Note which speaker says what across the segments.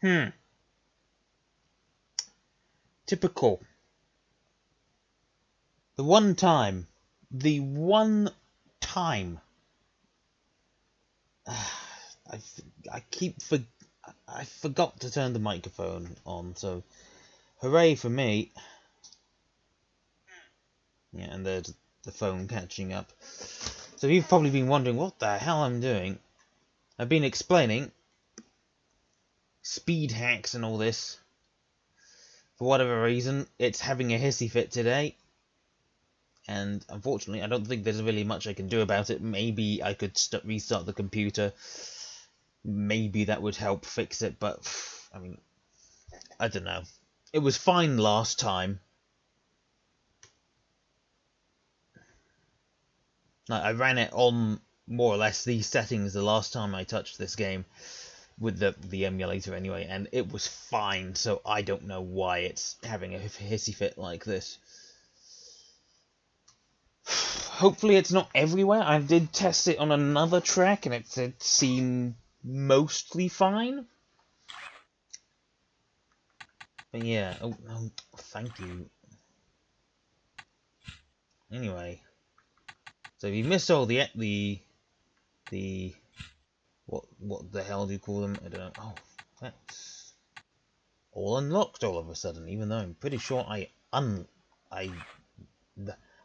Speaker 1: Hmm. Typical. The one time. The one time. I, I keep for I forgot to turn the microphone on, so hooray for me. Yeah, and there's the phone catching up. So you've probably been wondering what the hell I'm doing. I've been explaining speed hacks and all this. For whatever reason, it's having a hissy fit today. And unfortunately, I don't think there's really much I can do about it. Maybe I could restart the computer. Maybe that would help fix it, but I mean, I don't know. It was fine last time. I ran it on more or less these settings the last time I touched this game with the emulator anyway, and it was fine. So I don't know why it's having a hissy fit like this. Hopefully it's not everywhere. I did test it on another track and it seemed mostly fine. But yeah, oh, thank you. Anyway, so if you missed all the what the hell do you call them? I don't know. Oh, that's all unlocked all of a sudden, even though I'm pretty sure I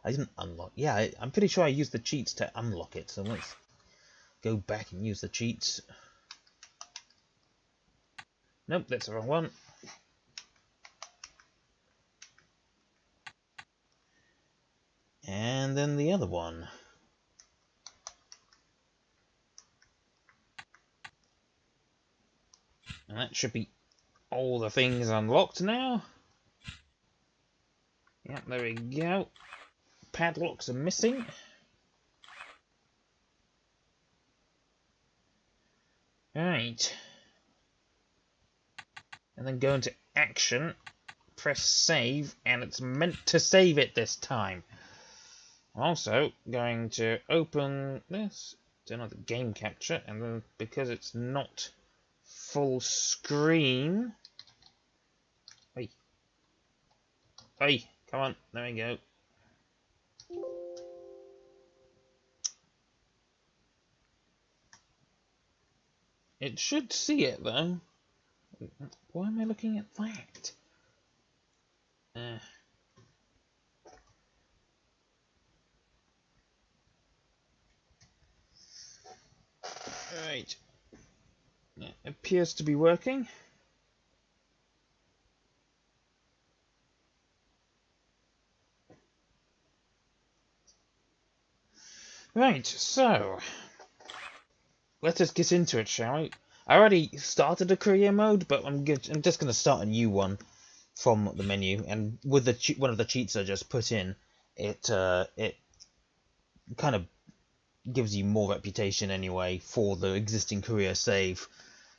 Speaker 1: didn't unlock. Yeah, I'm pretty sure I used the cheats to unlock it. So let's go back and use the cheats. Nope, that's the wrong one. And then the other one. And that should be all the things unlocked now. Yeah, there we go. Padlocks are missing. Right. And then go into action, press save, and it's meant to save it this time. Also, going to open this, turn on the game capture, and then because it's not full screen. Hey. Hey, come on, there we go. It should see it though. Why am I looking at that? Right. It appears to be working. Right, so let us get into it, shall we? I already started a career mode, but I'm just going to start a new one from the menu, and with the one of the cheats I just put in, it kind of gives you more reputation anyway for the existing career save.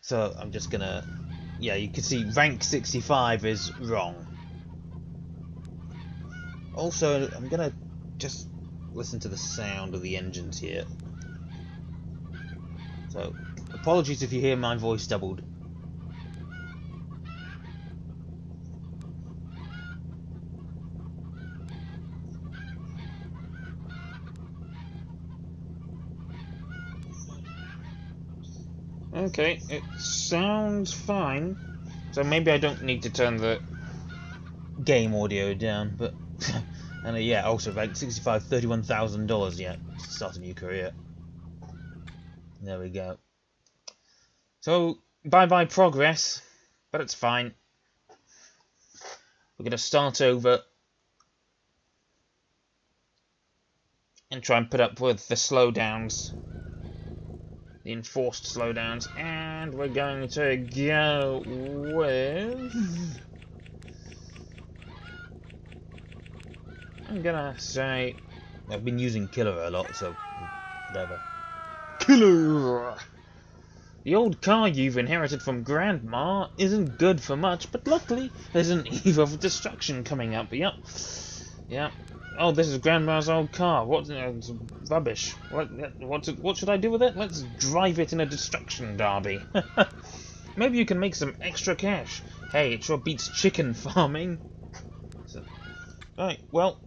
Speaker 1: So I'm just gonna, yeah, you can see rank 65 is wrong. Also, I'm gonna just listen to the sound of the engines here. So apologies if you hear my voice doubled. Okay, it sounds fine. So maybe I don't need to turn the game audio down, but and yeah, also ranked 65, $31,000 yet to start a new career. There we go. So bye progress, but it's fine. We're gonna start over and try and put up with the slowdowns. The enforced slowdowns, and we're going to go with, I'm gonna say, I've been using Killer a lot, so whatever. Killer! The old car you've inherited from Grandma isn't good for much, but luckily there's an eve of destruction coming up. Yep. Oh, this is Grandma's old car. What? It's rubbish. What should I do with it? Let's drive it in a destruction derby. maybe you can make some extra cash. Hey, it sure beats chicken farming. So, right, well,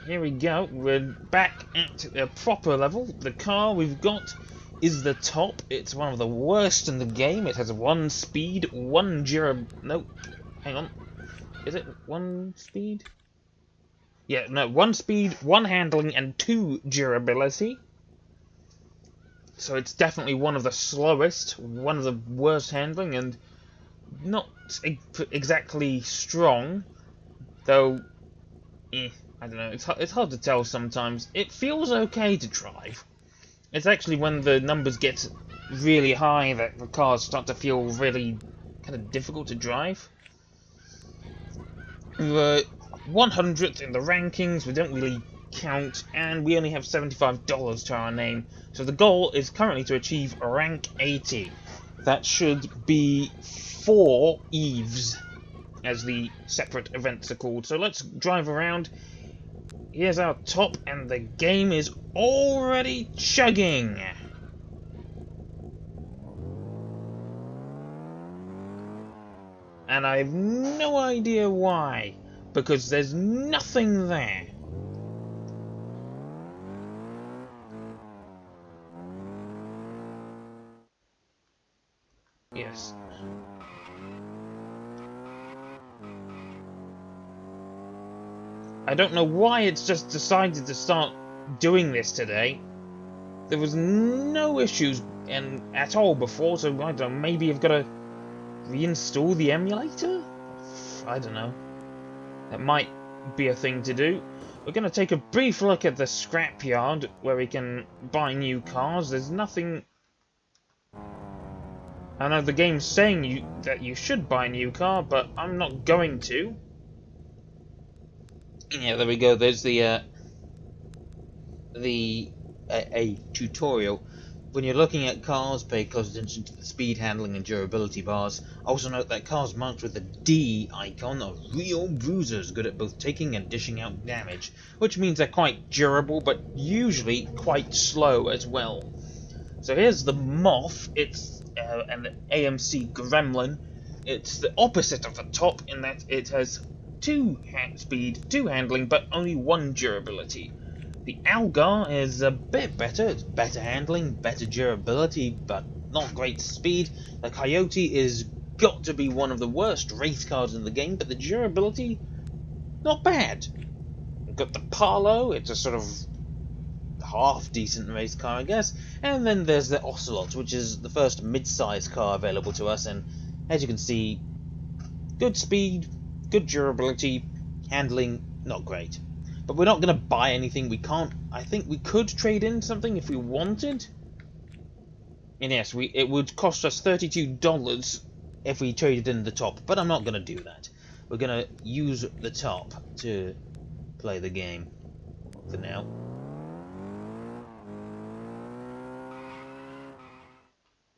Speaker 1: here we go. We're back at a proper level. The car we've got is the top. It's one of the worst in the game. It has 1 speed, 1 Nope. Hang on. Is it 1 speed? Yeah, no, 1 speed, 1 handling, and 2 durability. So it's definitely one of the slowest, one of the worst handling, and not exactly strong. Though, I don't know, it's hard to tell sometimes. It feels okay to drive. It's actually when the numbers get really high that the cars start to feel really kind of difficult to drive. We're 100th in the rankings, we don't really count, and we only have $75 to our name. So the goal is currently to achieve rank 80. That should be 4 Eves, as the separate events are called. So let's drive around. Here's our top, and the game is already chugging. And I have no idea why, because there's nothing there. Yes. I don't know why it's just decided to start doing this today. There was no issues at all before, so I don't know, maybe I've got to reinstall the emulator? I don't know. That might be a thing to do. We're going to take a brief look at the scrapyard where we can buy new cars. There's nothing... I know the game's saying that you should buy a new car, but I'm not going to. Yeah, there we go. There's a tutorial. When you're looking at cars, pay close attention to the speed, handling, and durability bars. Also note that cars marked with the D icon are real bruisers, good at both taking and dishing out damage, which means they're quite durable, but usually quite slow as well. So here's the Moth. It's an AMC Gremlin. It's the opposite of the top in that it has 2 speed, 2 handling, but only 1 durability. The Algar is a bit better. It's better handling, better durability, but not great speed. The Coyote is got to be one of the worst race cars in the game, but the durability, not bad. We've got the Palo. It's a sort of half-decent race car, I guess. And then there's the Ocelot, which is the first mid-size car available to us, and as you can see, good speed, good durability, handling, not great. But we're not going to buy anything. We can't. I think we could trade in something if we wanted. And yes, it would cost us $32 if we traded in the top. But I'm not going to do that. We're going to use the top to play the game for now.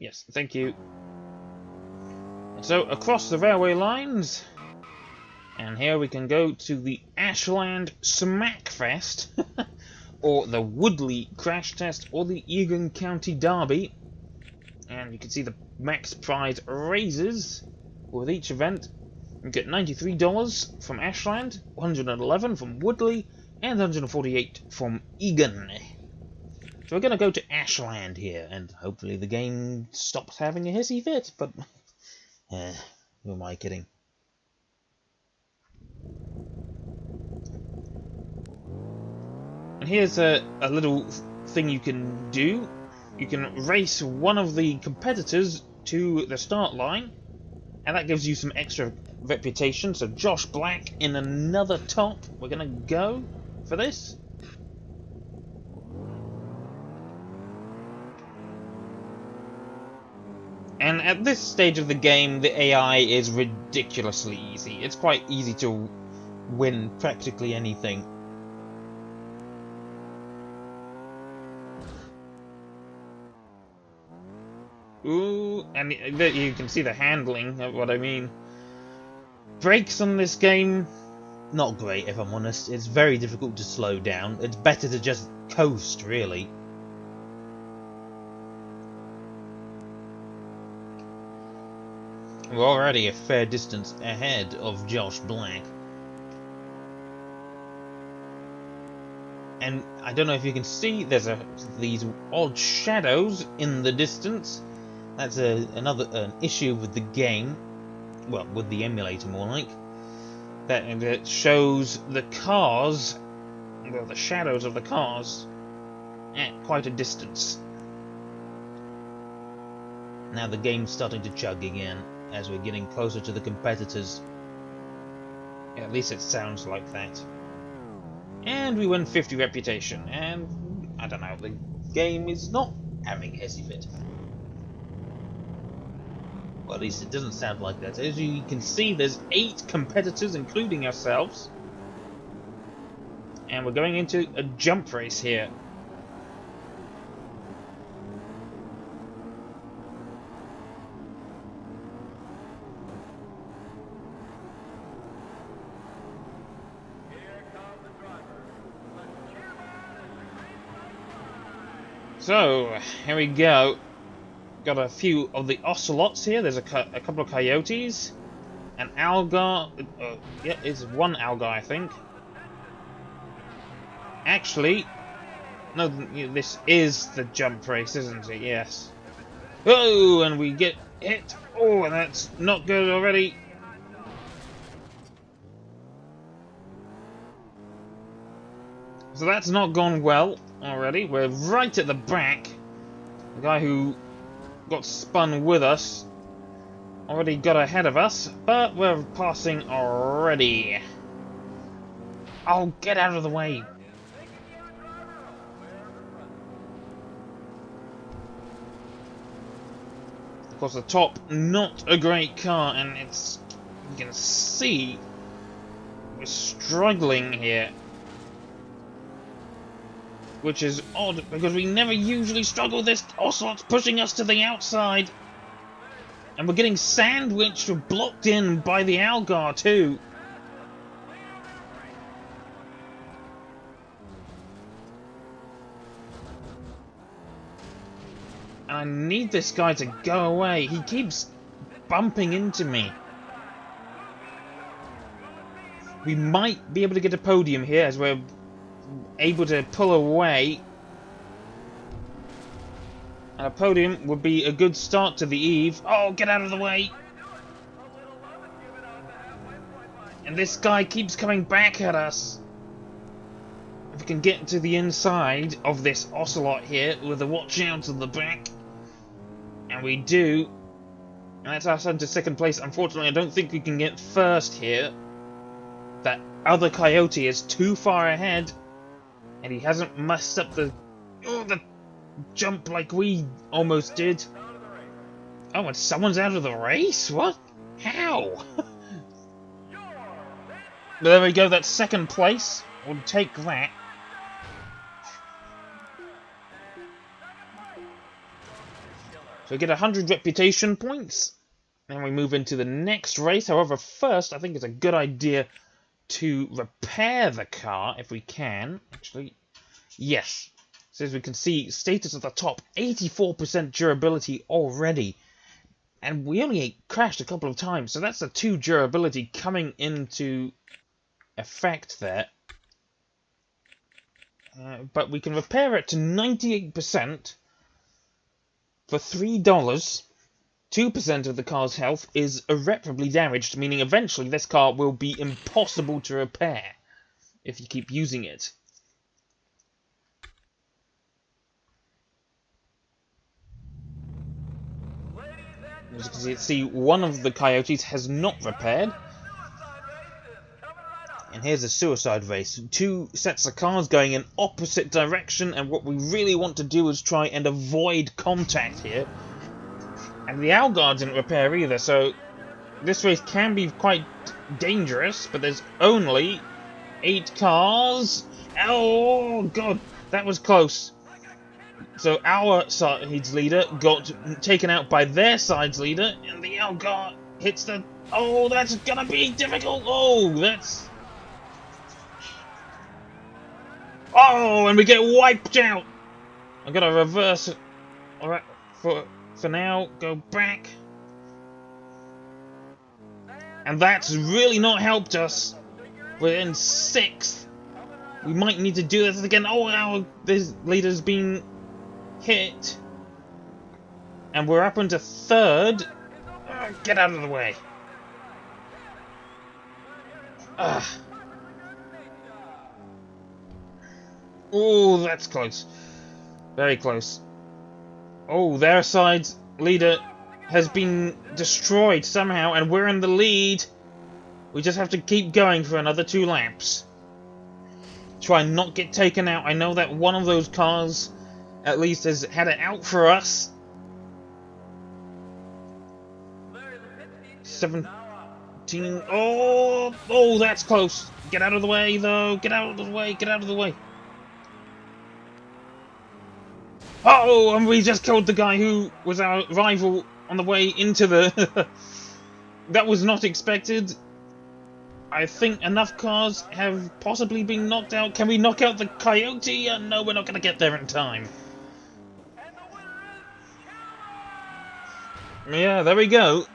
Speaker 1: Yes, thank you. So, across the railway lines... And here we can go to the Ashland Smackfest, or the Woodley Crash Test, or the Egan County Derby. And you can see the max prize raises with each event. You get $93 from Ashland, $111 from Woodley, and $148 from Egan. So we're going to go to Ashland here, and hopefully the game stops having a hissy fit, but who am I kidding? And here's a little thing you can do. You can race one of the competitors to the start line, and that gives you some extra reputation. So Josh Black in another top. We're going to go for this. And at this stage of the game, the AI is ridiculously easy. It's quite easy to win practically anything. Ooh, and you can see the handling of what I mean. Brakes on this game, not great if I'm honest. It's very difficult to slow down. It's better to just coast, really. We're already a fair distance ahead of Josh Black. And I don't know if you can see, there's these odd shadows in the distance. That's another issue with the game. Well, with the emulator more like. That it shows the cars, well, the shadows of the cars, at quite a distance. Now the game's starting to chug again, as we're getting closer to the competitors. At least it sounds like that. And we win 50 reputation, and I don't know, the game is not having a hissy fit. Well, at least it doesn't sound like that. As you can see, there's 8 competitors, including ourselves. And we're going into a jump race here. So, here we go. Got a few of the ocelots here. There's a couple of coyotes. An algar. Yeah, it's one algar, I think. Actually, no, this is the jump race, isn't it? Yes. Oh, and we get hit. Oh, and that's not good already. So that's not gone well already. We're right at the back. The guy who got spun with us already got ahead of us, but we're passing already. Oh, get out of the way. Of course, the top, not a great car, and it's, you can see we're struggling here. Which is odd, because we never usually struggle this. Ocelot's pushing us to the outside. And we're getting sandwiched or blocked in by the algar too. And I need this guy to go away. He keeps bumping into me. We might be able to get a podium here as we're able to pull away, and a podium would be a good start to the eve. Oh, get out of the way! And this guy keeps coming back at us. If we can get to the inside of this ocelot here with a watch out to the back, and we do, and that's us into second place. Unfortunately, I don't think we can get first here. That other coyote is too far ahead. And he hasn't messed up the jump like we almost did. Oh, and someone's out of the race? What? How? But there we go, that's second place. We'll take that. So we get 100 reputation points. Then we move into the next race. However, first, I think it's a good idea to repair the car if we can. Actually, yes. So as we can see, status at the top, 84% durability already. And we only crashed a couple of times, so that's the 2 durability coming into effect there. But we can repair it to 98% for $3. 2% of the car's health is irreparably damaged, meaning eventually this car will be impossible to repair if you keep using it. As you can see, one of the coyotes has not repaired. And here's a suicide race. 2 sets of cars going in opposite direction, and what we really want to do is try and avoid contact here. And the algar didn't repair either, so this race can be quite dangerous, but there's only 8 cars. Oh god, that was close. So our side's leader got taken out by their side's leader, and the algar hits the... Oh, that's gonna be difficult. Oh, that's... Oh, and we get wiped out. I'm gonna reverse it. Alright, for now, go back. And that's really not helped us. We're in 6th. We might need to do this again. Oh, this leader's been hit. And we're up into 3rd. Get out of the way. Oh, that's close. Very close. Oh, their side's leader has been destroyed somehow, and we're in the lead. We just have to keep going for another 2 laps. Try and not get taken out. I know that one of those cars, at least, has had it out for us. 17. Oh, that's close. Get out of the way, though. Get out of the way. Get out of the way. Oh, and we just killed the guy who was our rival on the way into the... That was not expected. I think enough cars have possibly been knocked out. Can we knock out the Coyote? No, we're not going to get there in time. Yeah, there we go.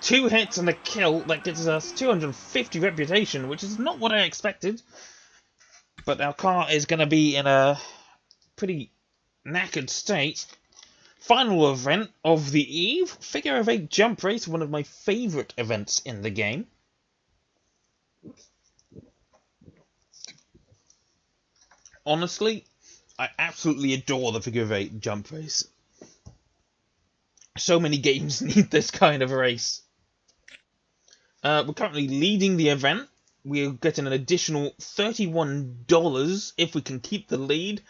Speaker 1: 2 hits and a kill. That gives us 250 reputation, which is not what I expected. But our car is going to be in a pretty knackered state. Final event of the eve. Figure of 8 jump race. One of my favourite events in the game. Honestly, I absolutely adore the figure of 8 jump race. So many games need this kind of race. We're currently leading the event. We're getting an additional $31 if we can keep the lead.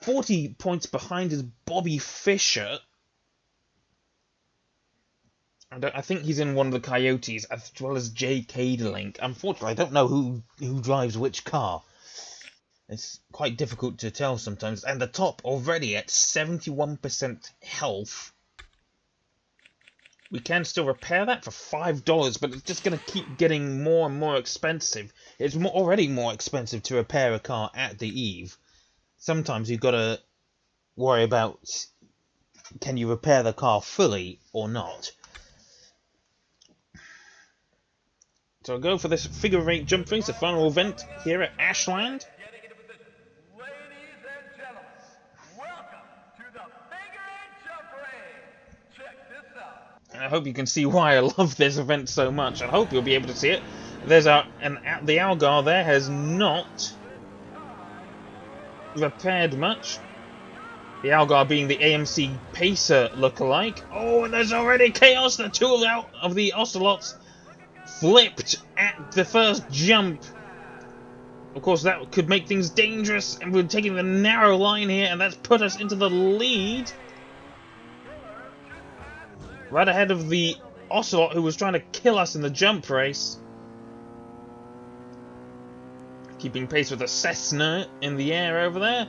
Speaker 1: 40 points behind is Bobby Fischer. I think he's in one of the Coyotes, as well as Jay Cadelink. Unfortunately, I don't know who drives which car. It's quite difficult to tell sometimes. And the top already at 71% health. We can still repair that for $5, but it's just going to keep getting more and more expensive. It's already more expensive to repair a car at the eve. Sometimes you've got to worry about, can you repair the car fully or not? So I'll go for this figure of 8 jump race, the final event here at Ashland. And I hope you can see why I love this event so much. I hope you'll be able to see it. There's the Algar there has not repaired much. The Algar being the AMC Pacer lookalike. Oh, and there's already chaos. The 2 of the Ocelots flipped at the first jump. Of course, that could make things dangerous, and we're taking the narrow line here, and that's put us into the lead. Right ahead of the Ocelot, who was trying to kill us in the jump race. Keeping pace with the Cessna in the air over there.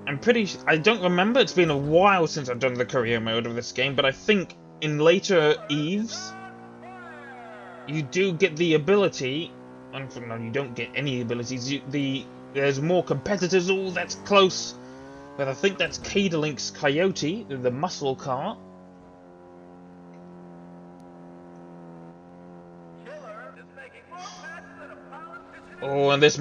Speaker 1: I don't remember, it's been a while since I've done the career mode of this game, but I think in later Eves, you do get the ability, no, you don't get any abilities, there's more competitors. Oh, that's close. But I think that's Cadelink's Coyote, the muscle car. Oh, and this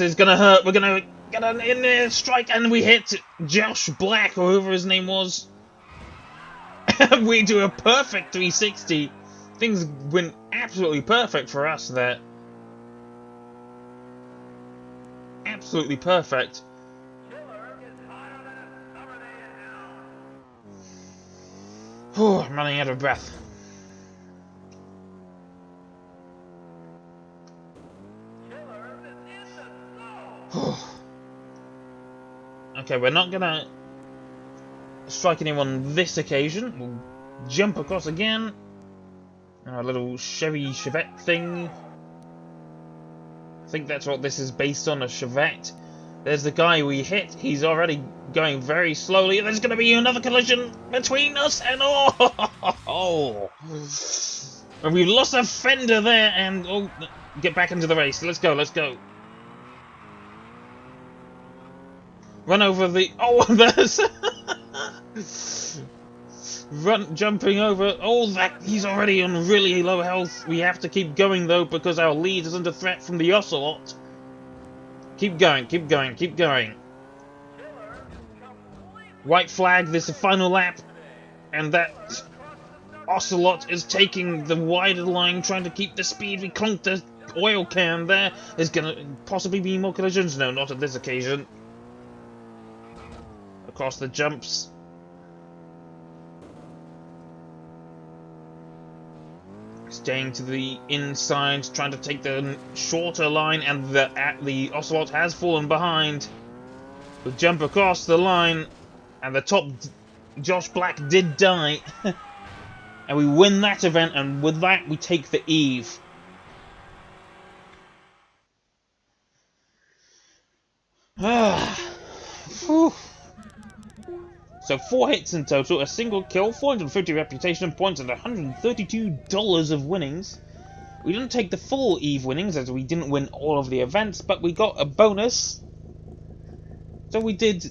Speaker 1: is gonna hurt. We're gonna get an in there strike, and we hit Josh Black, or whoever his name was. We do a perfect 360. Things went absolutely perfect for us there. Absolutely perfect. Oh, I'm running out of breath. Okay, we're not gonna strike anyone this occasion. We'll jump across again. Our little Chevette thing. I think that's what this is based on, a Chevette. There's the guy we hit. He's already going very slowly. There's going to be another collision between us and and we've lost a fender there, and get back into the race. Let's go, let's go. Run over the there's jumping over. Oh, that he's already on really low health. We have to keep going though because our lead is under threat from the Ocelot. Keep going, keep going, keep going. White flag. This is the final lap, and that Ocelot is taking the wider line, trying to keep the speed. We conked the oil can there. There's gonna possibly be more collisions. No, not on this occasion. Across the jumps. Staying to the inside, trying to take the shorter line, and the Ocelot has fallen behind. We jump across the line, and the top Josh Black did die. And we win that event, and with that we take the Eve. So 4 hits in total, a single kill, 450 reputation points, and $132 of winnings. We didn't take the full Eve winnings as we didn't win all of the events, but we got a bonus. So we did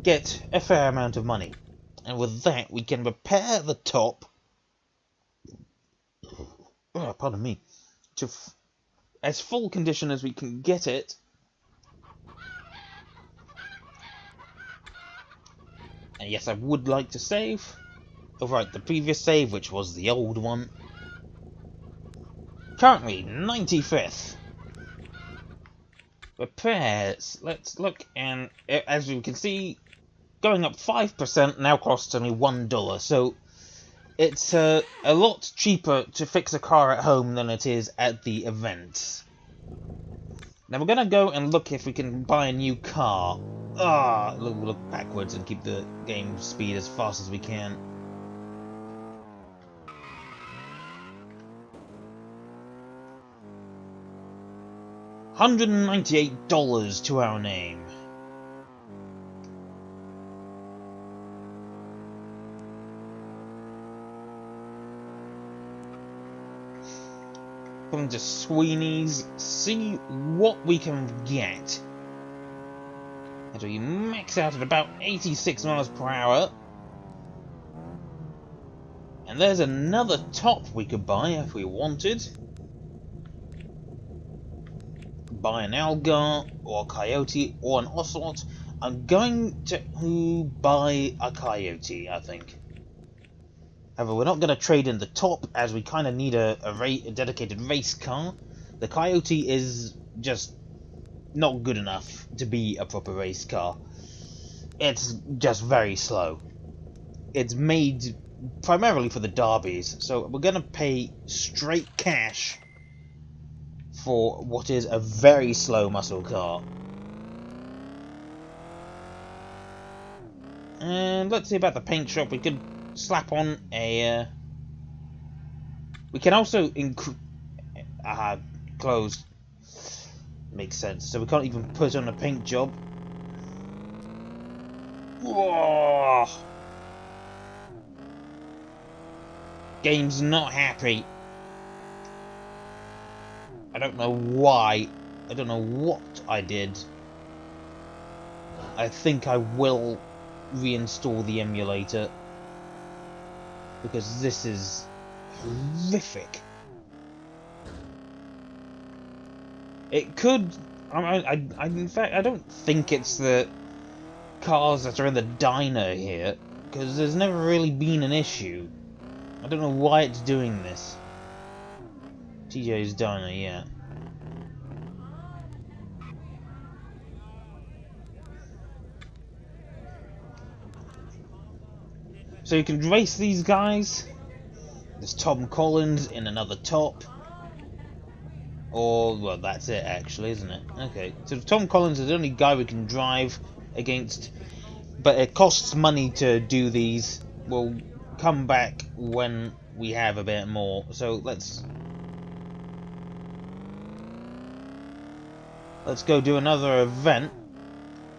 Speaker 1: get a fair amount of money. And with that we can repair the top, pardon me, to as full condition as we can get it. And yes, I would like to save. Overwrite the previous save, which was the old one. Currently 95th. Repairs. Let's look, and as you can see, going up 5% now costs only $1. So it's a lot cheaper to fix a car at home than it is at the events. Now we're gonna go and look if we can buy a new car. Look backwards and keep the game speed as fast as we can. $198 to our name. Come to Sweeney's, see what we can get. As we max out at about 86 miles per hour. And there's another top we could buy if we wanted. Buy an Algar, or a Coyote, or an Ocelot. I'm going to buy a Coyote, I think. However, we're not going to trade in the top, as we kind of need a dedicated race car. The Coyote is just not good enough to be a proper race car. It's just very slow. It's made primarily for the derbies, so we're going to pay straight cash for what is a very slow muscle car. And let's see about the paint shop. We could slap on a... we can also closed. Makes sense. So we can't even put on a paint job. Whoa! Game's not happy. I don't know why. I don't know what I did. I think I will reinstall the emulator, because this is horrific. It could... in fact, I don't think it's the cars that are in the diner here, because there's never really been an issue. I don't know why it's doing this. TJ's diner, yeah. So you can race these guys. There's Tom Collins in another top. Or, well, that's it actually, isn't it? Okay, so Tom Collins is the only guy we can drive against, but it costs money to do these. We'll come back when we have a bit more. So let's go do another event,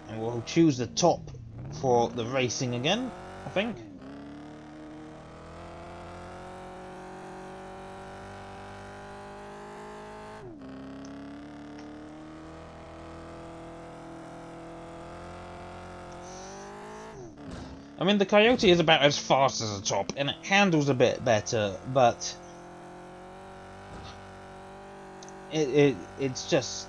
Speaker 1: and we'll choose the top for the racing again, I think. I mean, the Coyote is about as fast as a top, and it handles a bit better, but it's just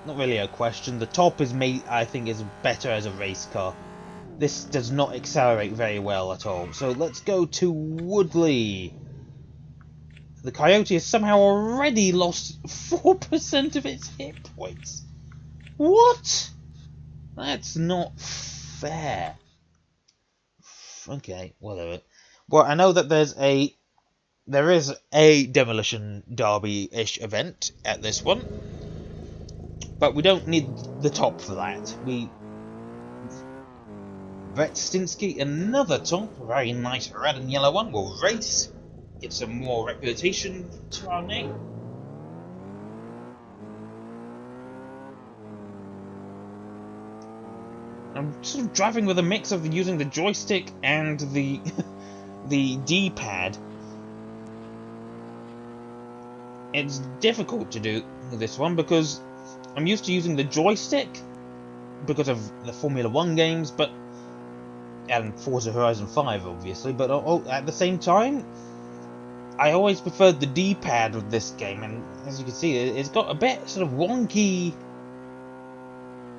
Speaker 1: not really a question. The top is I think, is better as a race car. This does not accelerate very well at all. So let's go to Woodley. The Coyote has somehow already lost 4% of its hit points. What? That's not fair. Okay, whatever. Well, I know that there is a Demolition Derby-ish event at this one, but we don't need the top for that. Brett Stinsky, another top, a very nice red and yellow one, will race, get some more reputation to our name. I'm sort of driving with a mix of using the joystick and the the D-pad. It's difficult to do this one because I'm used to using the joystick because of the Formula 1 games, and Forza Horizon 5 obviously, but at the same time I always preferred the D-pad with this game, and as you can see it's got a bit sort of wonky.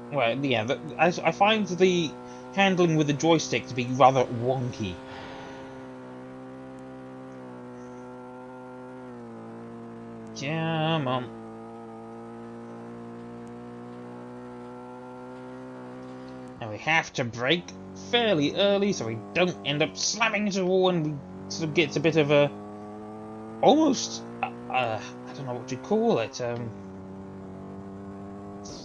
Speaker 1: Well, yeah, I find the handling with the joystick to be rather wonky. Come on. And we have to brake fairly early so we don't end up slamming into a wall, and we sort of get a bit of a almost I don't know what you call it,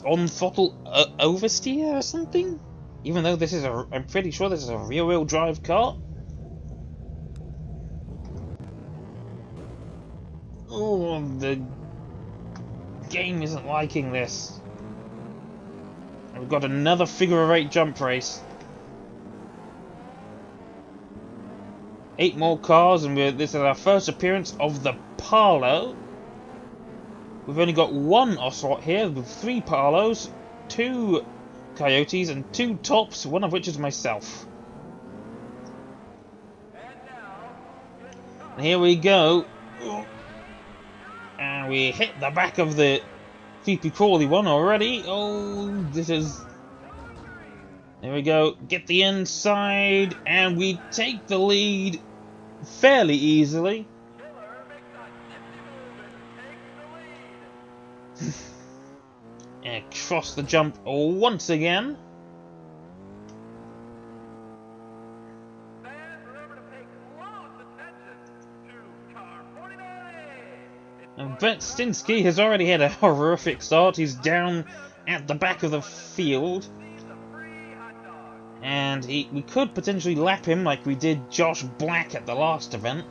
Speaker 1: on throttle oversteer or something. Even though this is I'm pretty sure this is a rear-wheel drive car. Oh, the game isn't liking this. We've got another figure-of-8 jump race. 8 more cars, and this is our first appearance of the Parlo. We've only got one Ocelot here, with 3 Parlos, 2 Coyotes, and 2 tops, one of which is myself. And here we go. And we hit the back of the creepy crawly one already. Oh, this is... There we go. Get the inside, and we take the lead fairly easily. And cross the jump once again. And Brett Stinsky has already had a horrific start. He's down at the back of the field. And we could potentially lap him like we did Josh Black at the last event.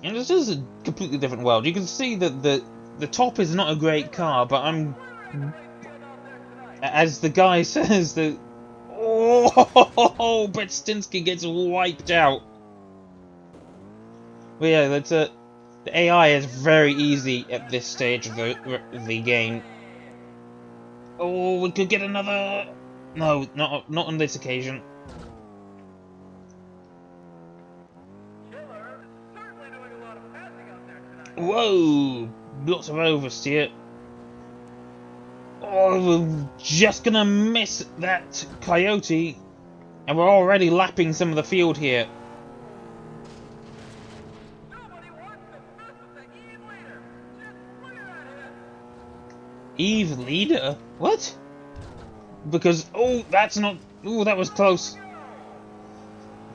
Speaker 1: And this is a completely different world. You can see that the top is not a great car, but as the guy says, that... Oh, Brett Stinsky gets wiped out. But yeah, the AI is very easy at this stage of the game. Oh, we could get another... No, not on this occasion. Whoa! Lots of oversteer. Oh, we're just gonna miss that Coyote. And we're already lapping some of the field here. Eve leader? What? Because, oh, that's not... Oh, that was close.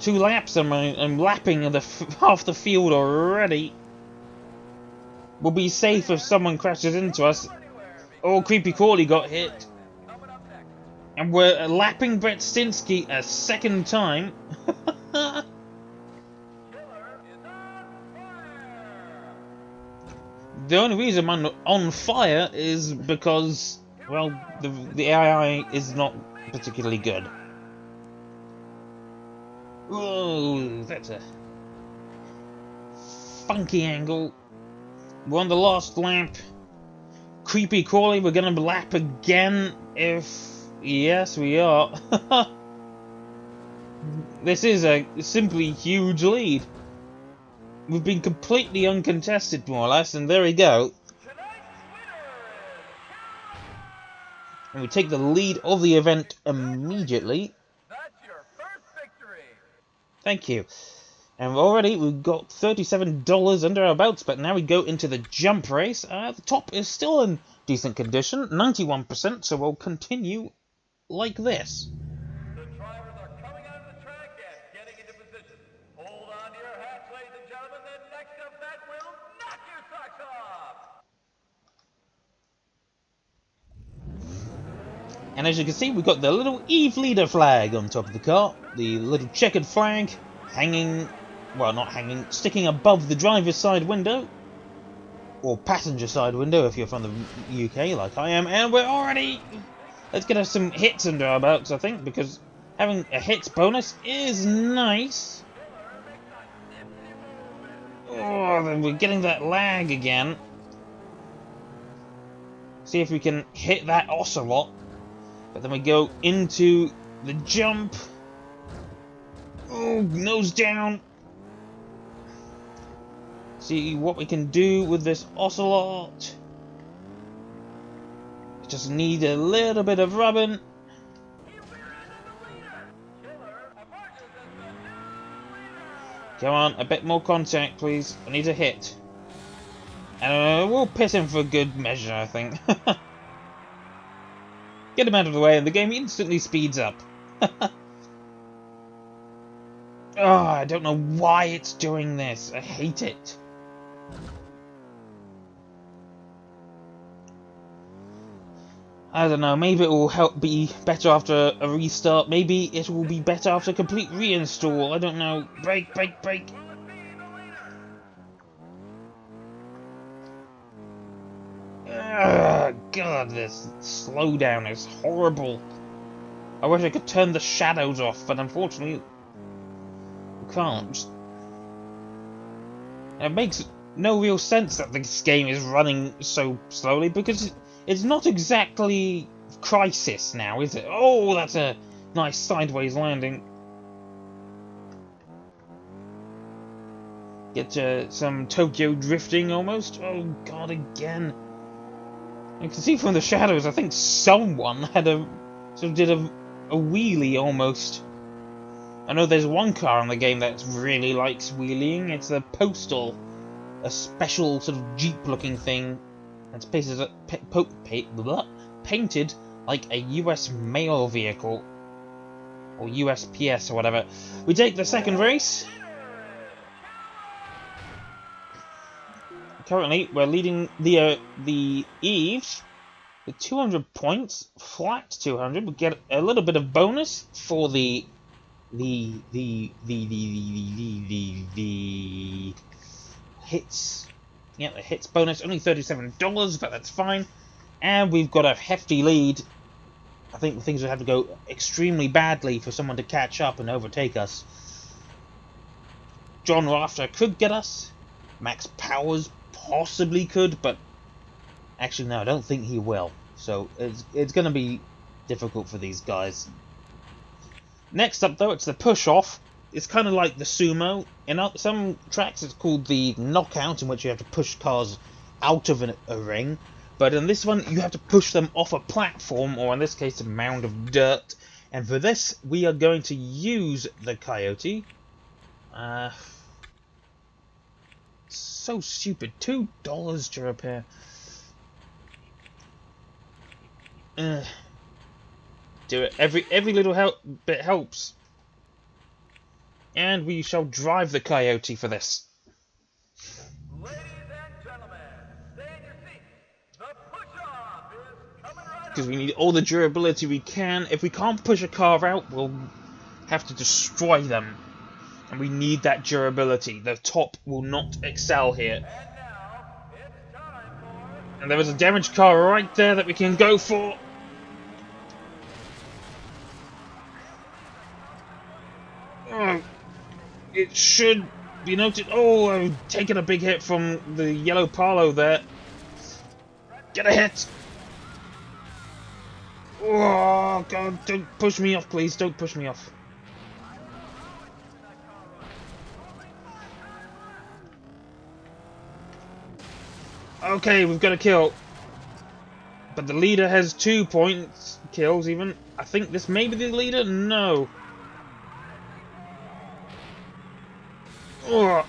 Speaker 1: 2 laps and I'm lapping half the field already. We'll be safe if someone crashes into us. Oh, Creepy Corley got hit. And we're lapping Brett Stinsky a second time. The only reason I'm on fire is because, well, the AI is not particularly good. Whoa, that's a funky angle. We're on the last lap. Creepy Crawley, we're gonna lap again. Yes, we are. This is a simply huge lead. We've been completely uncontested, more or less, and there we go. And we take the lead of the event immediately.
Speaker 2: That's your first victory.
Speaker 1: Thank you. And already we've got $37 under our belts, but now we go into the jump race. The top is still in decent condition, 91%, so we'll continue like this.
Speaker 2: The drivers are coming onto the track and getting into position. Hold on to your hats, ladies and gentlemen. The next event will knock your socks off.
Speaker 1: And as you can see, we've got the little Eve Leader flag on top of the car. The little checkered flag hanging, well, not hanging, sticking above the driver's side window. Or passenger side window if you're from the UK like I am. And we're already... Let's get us some hits under our belts, I think, because having a hits bonus is nice. Oh, then we're getting that lag again. See if we can hit that Ocelot. But then we go into the jump. Oh, nose down. See what we can do with this Ocelot. Just need a little bit of rubbing. Come on, a bit more contact, please. I need a hit. And we'll piss him for good measure, I think. Get him out of the way, and the game instantly speeds up. Oh, I don't know why it's doing this. I hate it. I don't know, maybe it will help be better after a restart. Maybe it will be better after a complete reinstall. I don't know. Brake, brake, brake. God, this slowdown is horrible. I wish I could turn the shadows off, but unfortunately, we can't. And it makes no real sense that this game is running so slowly, because it's not exactly Crisis now, is it? Oh, that's a nice sideways landing. Get some Tokyo drifting almost. Oh god, again. You can see from the shadows, I think someone had did a wheelie almost. I know there's one car in the game that really likes wheeling. It's the Postal, a special sort of Jeep-looking thing. It's painted like a US mail vehicle, or USPS or whatever. We take the second race. Currently, we're leading the Eves with 200 points, flat 200. We get a little bit of bonus for the hits. Yeah, the hits bonus, only $37, but that's fine. And we've got a hefty lead. I think things would have to go extremely badly for someone to catch up and overtake us. John Rafter could get us. Max Powers possibly could, but actually no, I don't think he will. So it's going to be difficult for these guys. Next up though, it's the push-off. It's kind of like the sumo. In some tracks it's called the knockout, in which you have to push cars out of a ring. But in this one, you have to push them off a platform, or in this case, a mound of dirt. And for this, we are going to use the Coyote. So stupid. $2 to repair. Do it. Every little bit helps. And we shall drive the Coyote for this.
Speaker 2: Ladies and gentlemen, stay in your seats. The push-off is coming right up.
Speaker 1: Because we need all the durability we can. If we can't push a car out, we'll have to destroy them. And we need that durability. The top will not excel here.
Speaker 2: And now, it's time for...
Speaker 1: And there is a damaged car right there that we can go for. Oh, it should be noted. Oh, I've taken a big hit from the yellow Palo there. Get a hit. Oh, God, don't push me off, please. Don't push me off. Okay, we've got a kill. But the leader has 2 points, kills even. I think this may be the leader? No. Oh,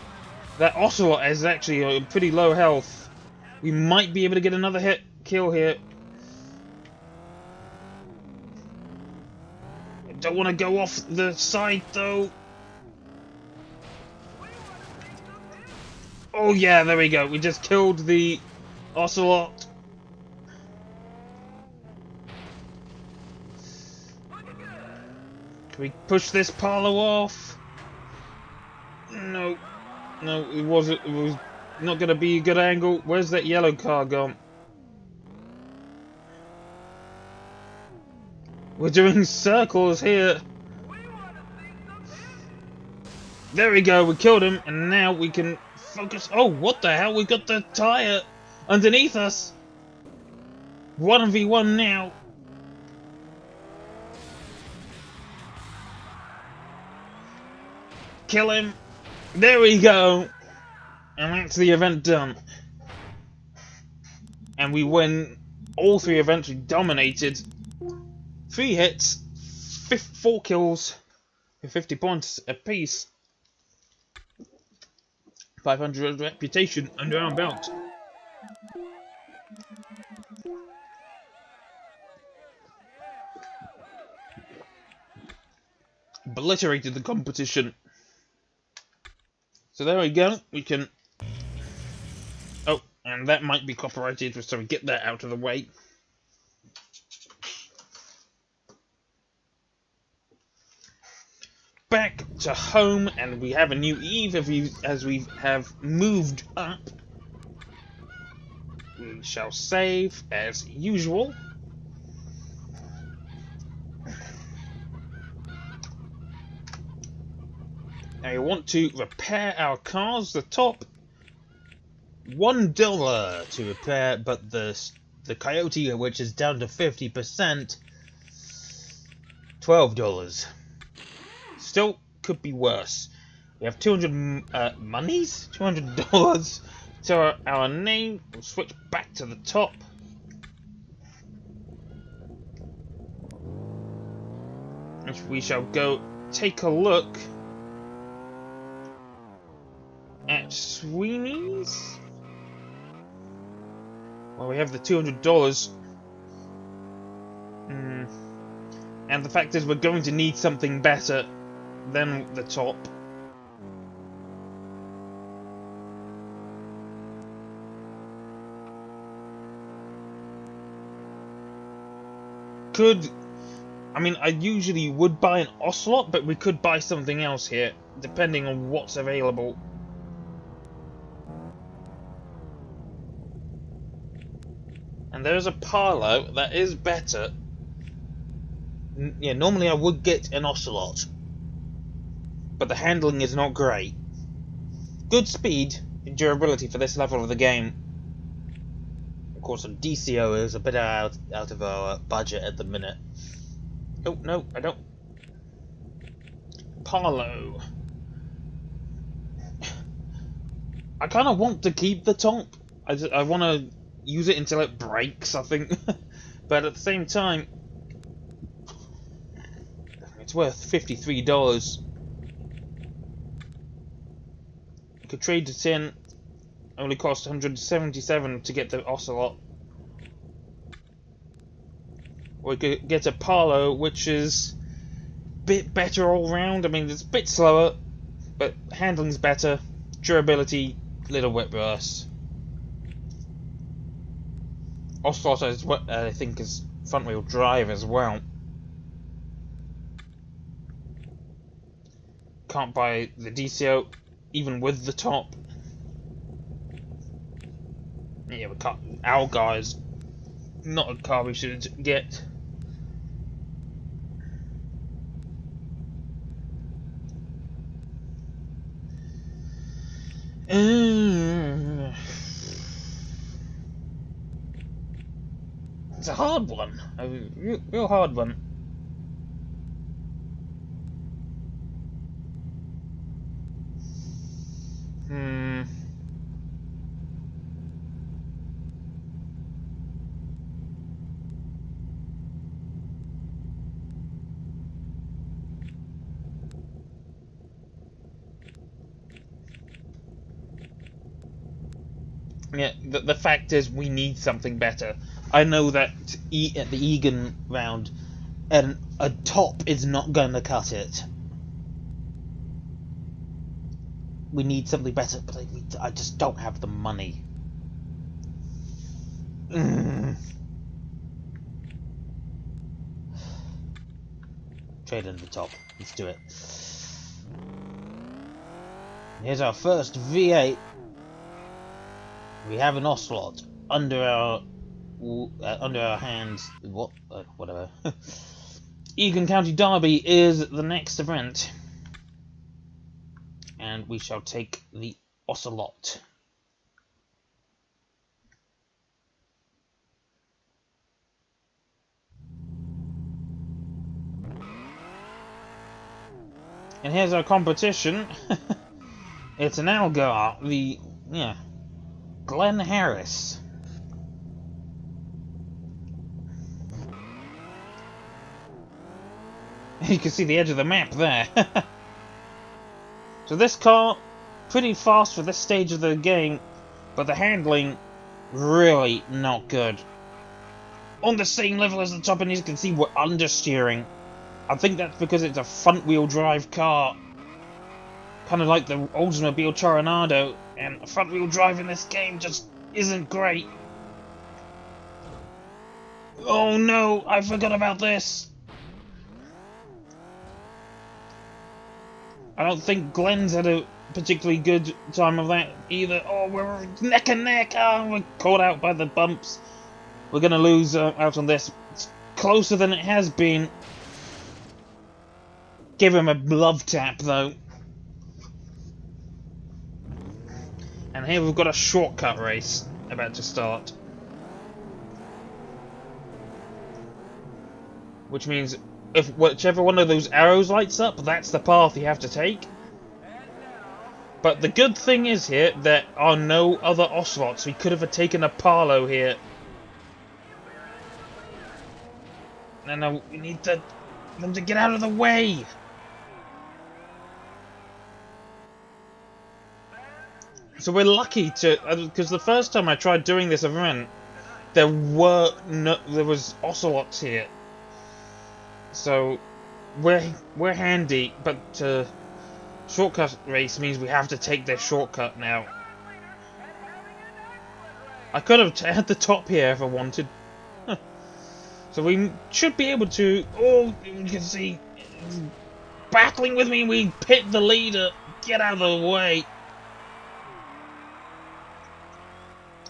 Speaker 1: that Ocelot is actually a pretty low health. We might be able to get another kill here. I don't want to go off the side though. Oh yeah, there we go. We just killed the Ocelot. Can we push this Parlo off? No. No, it was not going to be a good angle. Where's that yellow car gone? We're doing circles here. There we go, we killed him, and now we can focus. Oh, what the hell? We got the tire underneath us. 1v1 now. Kill him. There we go. And that's the event done. And we win all 3 events. We dominated. 3 hits, 4 kills, with 50 points apiece. 500 reputation under our belt. Obliterated the competition. So there we go. We can. Oh, and that might be copyrighted, so we get that out of the way. Back to home, and we have a new Eve as we have moved up. We shall save as usual. Now we want to repair our cars. The top $1 to repair, but the Coyote, which is down to 50%, $12. Still could be worse. We have 200 monies, $200 to our name. We'll switch back to the top. We shall go take a look at Sweeney's. Well, we have the $200. And the fact is, we're going to need something better than the top. I mean, I usually would buy an Ocelot, but we could buy something else here, depending on what's available. And there's a Parlo that is better. Yeah, normally I would get an Ocelot, but the handling is not great. Good speed and durability for this level of the game. Of course, a DCO is a bit out of our budget at the minute. Oh, no, I don't. Parlo. I kind of want to keep the top. I want to use it until it breaks, I think. But at the same time, it's worth $53. You could trade it in. Only cost $177 to get the Ocelot. Or we could get a Parlo, which is a bit better all round. I mean, it's a bit slower, but handling's better. Durability, little bit worse. Ocelot is what I think is front-wheel drive as well. Can't buy the DCO even with the top. Yeah, we can't. Our guy's not a car we should get. It's a hard one. A real hard one. Yeah, the fact is we need something better. I know that at the Egan round, and a top is not going to cut it. We need something better, but I just don't have the money. Trade in the top. Let's do it. Here's our first V8. We have an Ocelot under our hands. What? Whatever. Egan County Derby is the next event, and we shall take the Ocelot. And here's our competition. It's an Algar, Glenn Harris. You can see the edge of the map there. So this car, pretty fast for this stage of the game, but the handling, really not good. On the same level as the top, and you can see we're understeering. I think that's because it's a front-wheel drive car. Kind of like the Oldsmobile Toronado, and front-wheel drive in this game just isn't great. Oh no, I forgot about this. I don't think Glenn's had a particularly good time of that either. Oh, we're neck and neck. Oh, we're caught out by the bumps. We're going to lose out on this. It's closer than it has been. Give him a love tap, though. And here we've got a shortcut race about to start. Which means if whichever one of those arrows lights up, that's the path you have to take. But the good thing is here, there are no other Ocelots. We could have taken a Parlo here. And now we need them to get out of the way. So we're lucky to, because the first time I tried doing this event, there was Ocelots here. So we're handy, but shortcut race means we have to take this shortcut now. I could have had the top here if I wanted. So we should be able to. Oh, you can see, battling with me. We pit the leader. Get out of the way.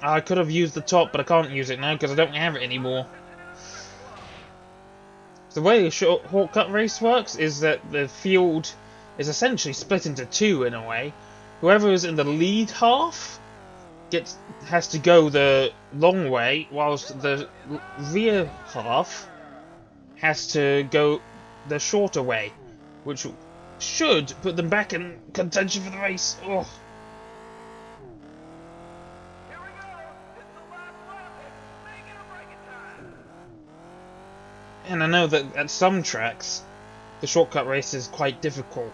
Speaker 1: I could have used the top, but I can't use it now because I don't have it anymore. The way a shortcut race works is that the field is essentially split into two in a way. Whoever is in the lead half has to go the long way, whilst the rear half has to go the shorter way, which should put them back in contention for the race. Oh. And I know that at some tracks, the shortcut race is quite difficult.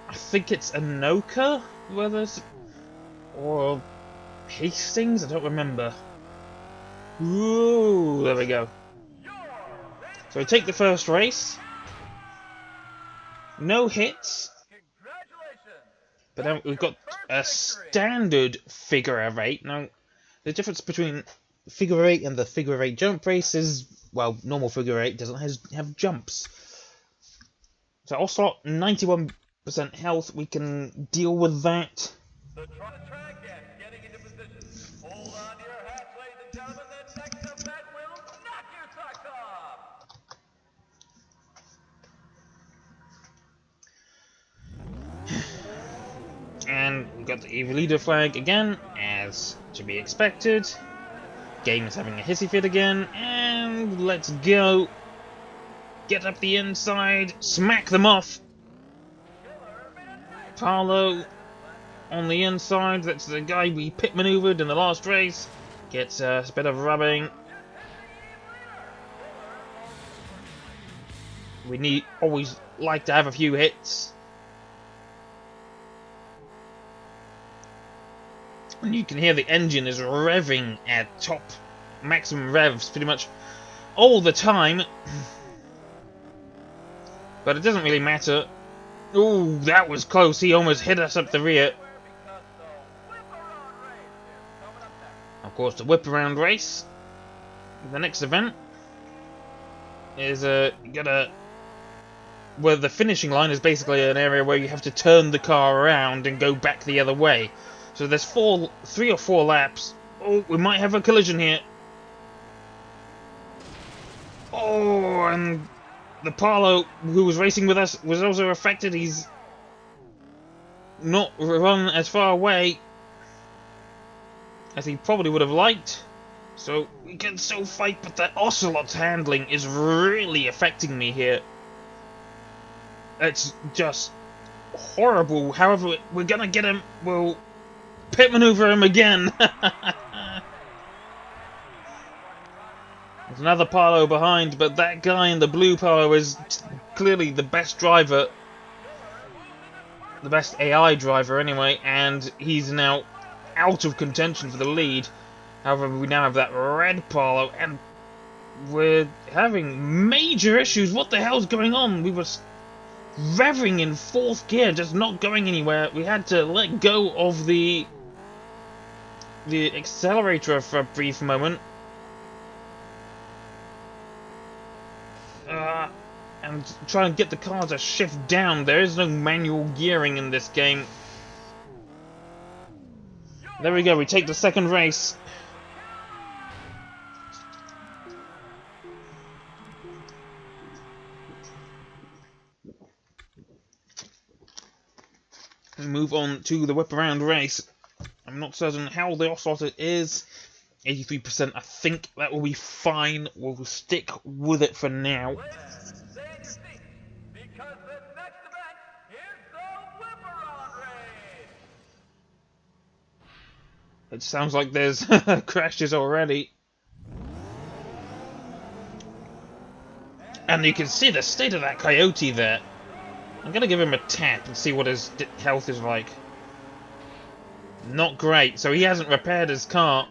Speaker 1: I think it's Anoka, or Hastings, I don't remember. Ooh, there we go. So we take the first race. No hits. But then we've got a standard figure of 8. Now, the difference between figure 8 and the figure 8 jump race is, well, normal figure 8 doesn't have jumps. So Ocelot, 91% health, we can deal with that.
Speaker 2: Getting into position. Hold on to your hats, ladies and gentlemen. The next event will knock your socks off.
Speaker 1: And we got the evil leader flag again, as to be expected. Game is having a hissy fit again, and let's go. Get up the inside, smack them off. Paolo on the inside, that's the guy we pit maneuvered in the last race. Gets a bit of rubbing. We always like to have a few hits. And you can hear the engine is revving at top maximum revs pretty much all the time. But it doesn't really matter. Ooh, that was close. He almost hit us up the rear. Of course, the whip around race. The next event is where the finishing line is basically an area where you have to turn the car around and go back the other way. So there's 3 or 4 laps. Oh, we might have a collision here. Oh, and the Paolo who was racing with us was also affected. He's not run as far away as he probably would have liked. So we can still fight, but that Ocelot's handling is really affecting me here. It's just horrible. However, we're gonna get him. We'll pit maneuver him again. There's another Paolo behind, but that guy in the blue Paolo is clearly the best driver. The best AI driver anyway, and he's now out of contention for the lead. However, we now have that red Paolo, and we're having major issues. What the hell's going on? We were revving in 4th gear, just not going anywhere. We had to let go of the accelerator for a brief moment. And try and get the car to shift down. There is no manual gearing in this game. There we go, we take the second race. We move on to the whip around race. I'm not certain how the Oscillator is. 83%, I think that will be fine. We'll stick with it for now. It sounds like there's crashes already. And you can see the state of that Coyote there. I'm going to give him a tap and see what his health is like. Not great, so he hasn't repaired his car.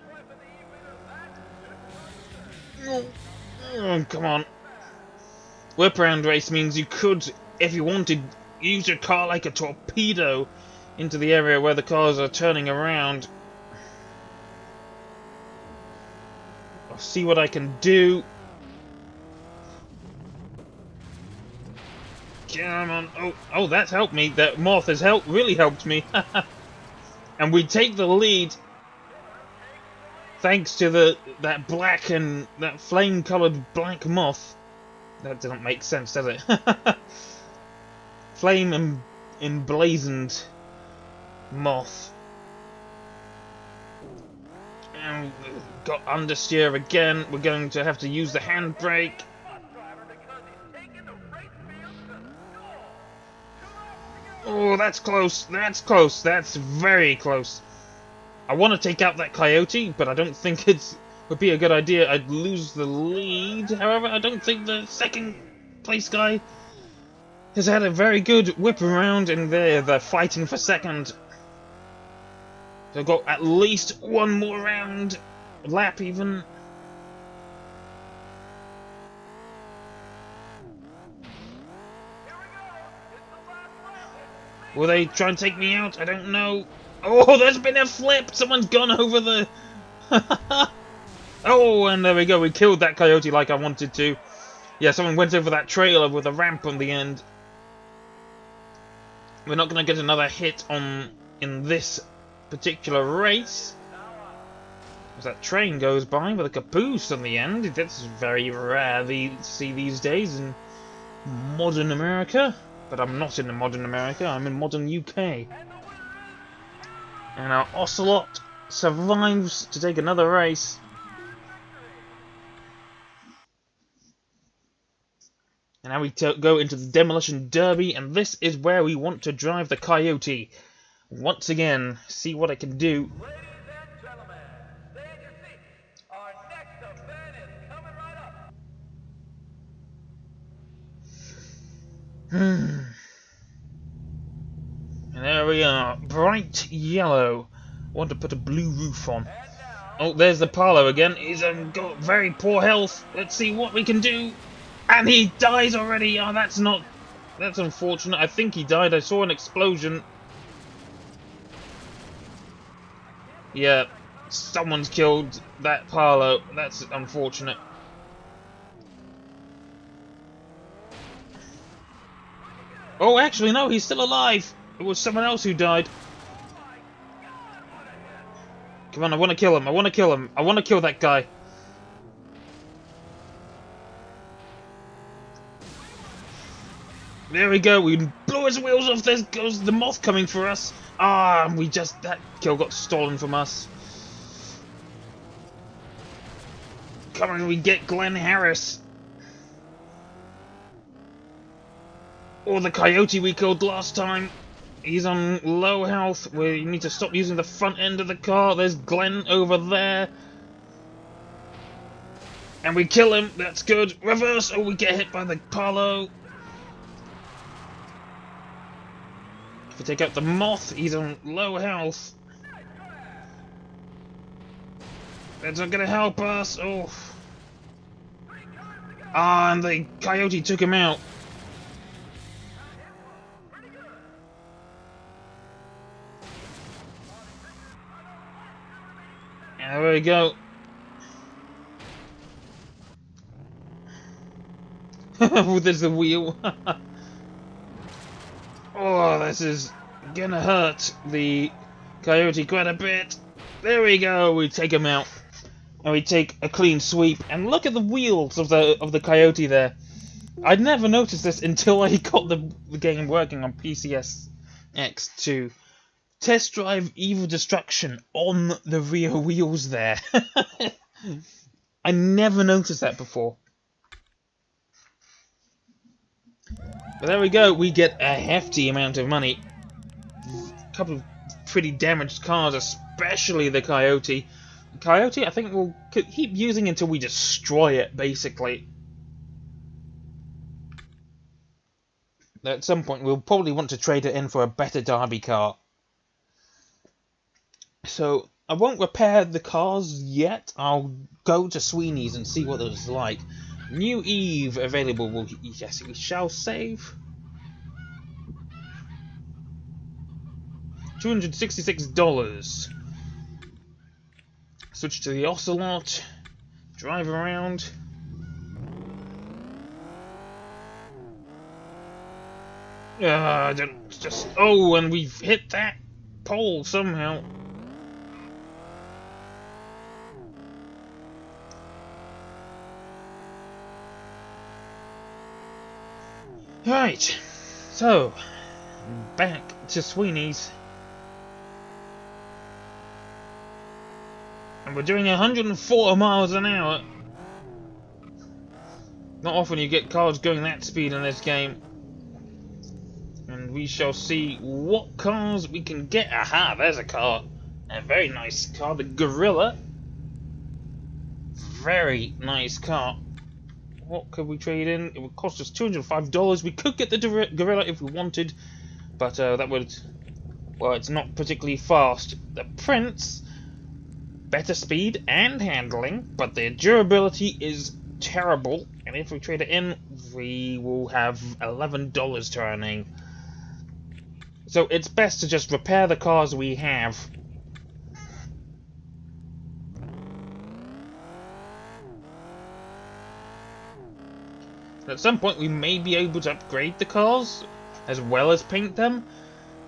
Speaker 1: Oh, come on. Whip around race means you could, if you wanted, use your car like a torpedo into the area where the cars are turning around. I'll see what I can do. Come on. Oh, that's helped me. That moth has really helped me. And we take the lead thanks to that black and that flame-coloured black moth. That doesn't make sense, does it? Flame emblazoned moth. And we've got understeer again. We're going to have to use the handbrake. Oh, that's close. That's close. That's very close. I want to take out that Coyote, but I don't think it would be a good idea. I'd lose the lead. However, I don't think the second place guy has had a very good whip around, and they're fighting for second. They've got at least one more round, lap even. Will they try and take me out? I don't know. Oh, there's been a flip! Someone's gone over the... Oh, and there we go. We killed that Coyote like I wanted to. Yeah, someone went over that trailer with a ramp on the end. We're not going to get another hit in this particular race. As that train goes by with a caboose on the end. That's very rare to see these days in modern America. But I'm not in modern America, I'm in modern UK. And our Ocelot survives to take another race. And now we go into the Demolition Derby, and this is where we want to drive the Coyote. Once again, see what I can do.
Speaker 2: Ladies and gentlemen, stay in your seats. Our next event is coming right up.
Speaker 1: And there we are, bright yellow. Want to put a blue roof on.
Speaker 2: And now,
Speaker 1: Oh, there's the Apollo again. He's got very poor health. Let's see what we can do. And he dies already. Oh, that's unfortunate. I think he died. I saw an explosion. Yeah, someone's killed that Apollo. That's unfortunate. Oh, actually, no, he's still alive. It was someone else who died. Come on, I want to kill him. I want to kill him. I want to kill that guy. There we go. We blew his wheels off. There goes the moth coming for us. Ah, that kill got stolen from us. Come on, we get Glenn Harris. Or the Coyote we killed last time. He's on low health. We need to stop using the front end of the car. There's Glenn over there. And we kill him. That's good. Reverse. Oh, we get hit by the Palo. If we take out the moth, he's on low health. That's not going to help us. Oh. Ah, and the Coyote took him out. There we go. There's the wheel. Oh, this is gonna hurt the Coyote quite a bit. There we go. We take him out, and we take a clean sweep. And look at the wheels of the Coyote there. I'd never noticed this until I got the game working on PCSX to test drive Evil Destruction on the rear wheels there. I never noticed that before. But there we go, we get a hefty amount of money. A couple of pretty damaged cars, especially the Coyote. The Coyote, I think we'll keep using until we destroy it, basically. At some point, we'll probably want to trade it in for a better derby car. So, I won't repair the cars yet. I'll go to Sweeney's and see what it's like. New Eve available. Yes, we shall save. $266. Switch to the Ocelot. Drive around. Oh, and we've hit that pole somehow. Right, so back to Sweeney's, and we're doing 104 miles an hour. Not often you get cars going that speed in this game, and we shall see what cars we can get. Aha, there's a car, a very nice car, the Gorilla. Very nice car. What could we trade in? It would cost us $205. We could get the Gorilla if we wanted, but that would... well, it's not particularly fast. The Prince, better speed and handling, but the durability is terrible. And if we trade it in, we will have $11 to our name. So it's best to just repair the cars we have. At some point we may be able to upgrade the cars, as well as paint them.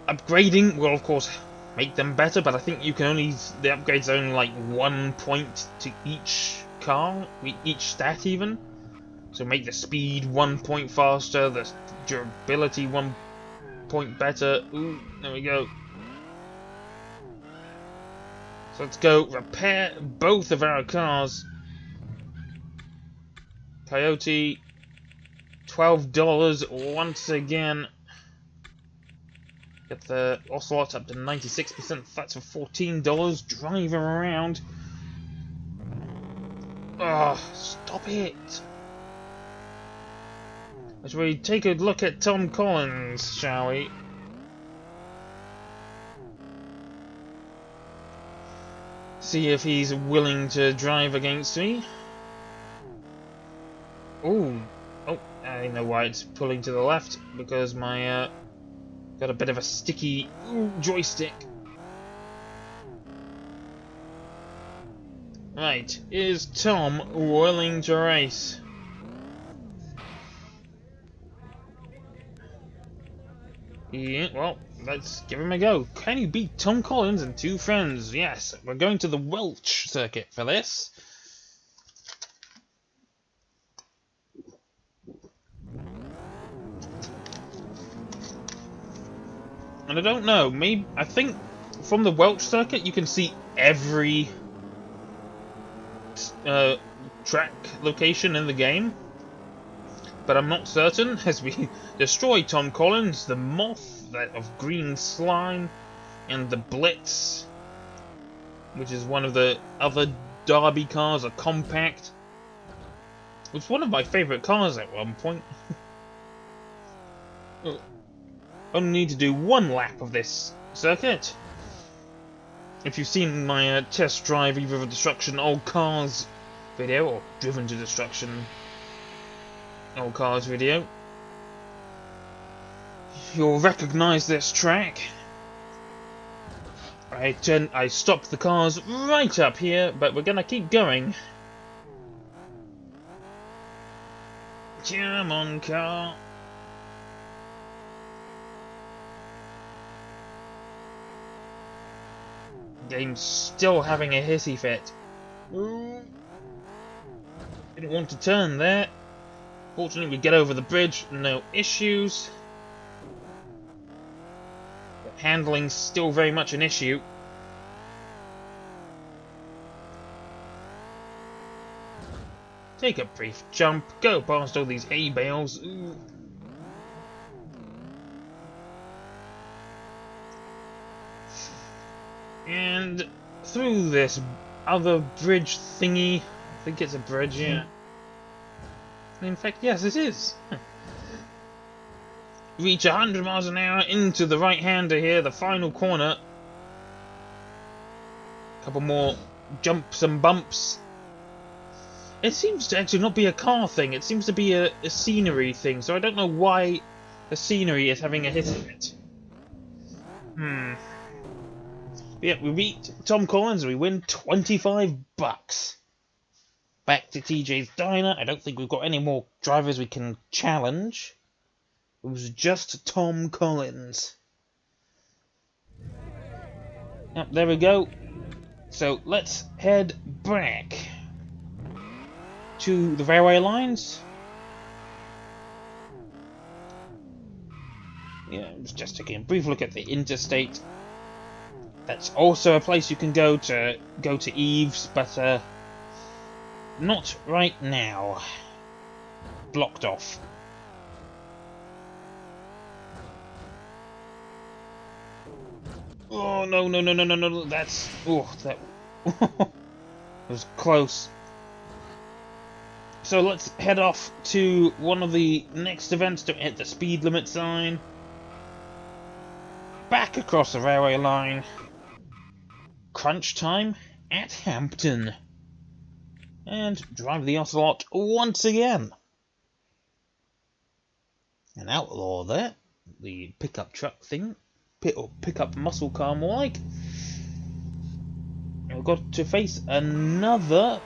Speaker 1: Upgrading will of course make them better, but I think you can only... the upgrades are only like 1 point to each car, each stat even. So make the speed 1 point faster, the durability 1 point better. Ooh, there we go. So let's go repair both of our cars. Coyote, $12 once again. Get the Ocelot up to 96%. That's for $14. Driving around. Oh, stop it. As we take a look at Tom Collins, shall we? See if he's willing to drive against me. Ooh. Oh, I know why it's pulling to the left. Because my, got a bit of a sticky joystick. Right, is Tom willing to race? Yeah, well, let's give him a go. Can you beat Tom Collins and two friends? Yes, we're going to the Welch Circuit for this. And I don't know, maybe I think from the Welch Circuit you can see every track location in the game. But I'm not certain, as we destroy Tom Collins, the Moth of green slime, and the Blitz, which is one of the other Derby cars, a compact. It was one of my favourite cars at one point. Only need to do one lap of this circuit. If you've seen my test drive Eve of Destruction Old Cars video, or Driven to Destruction Old Cars video, you'll recognise this track. I stopped the cars right up here, but we're gonna keep going. Come on, car. Game's still having a hissy fit. Didn't want to turn there. Fortunately, we get over the bridge, no issues. But handling's still very much an issue. Take a brief jump, go past all these hay bales. And through this other bridge thingy. I think it's a bridge, yeah. In fact, yes, it is. Reach 100 miles an hour into the right-hander here, the final corner. Couple more jumps and bumps. It seems to actually not be a car thing, it seems to be a scenery thing, so I don't know why the scenery is having a hit of it. Yeah, we beat Tom Collins and we win $25. Back to TJ's Diner. I don't think we've got any more drivers we can challenge. It was just Tom Collins. Yep, there we go. So let's head back to the railway lines. Yeah, just taking a brief look at the interstate. That's also a place you can go to Eve's, but not right now. Blocked off. Oh no! That's that was close. So let's head off to one of the next events to hit the speed limit sign. Back across the railway line. Crunch time at Hampton. And drive the Ocelot once again. An outlaw there. The pickup truck thing. Or pickup muscle car more like. We've got to face another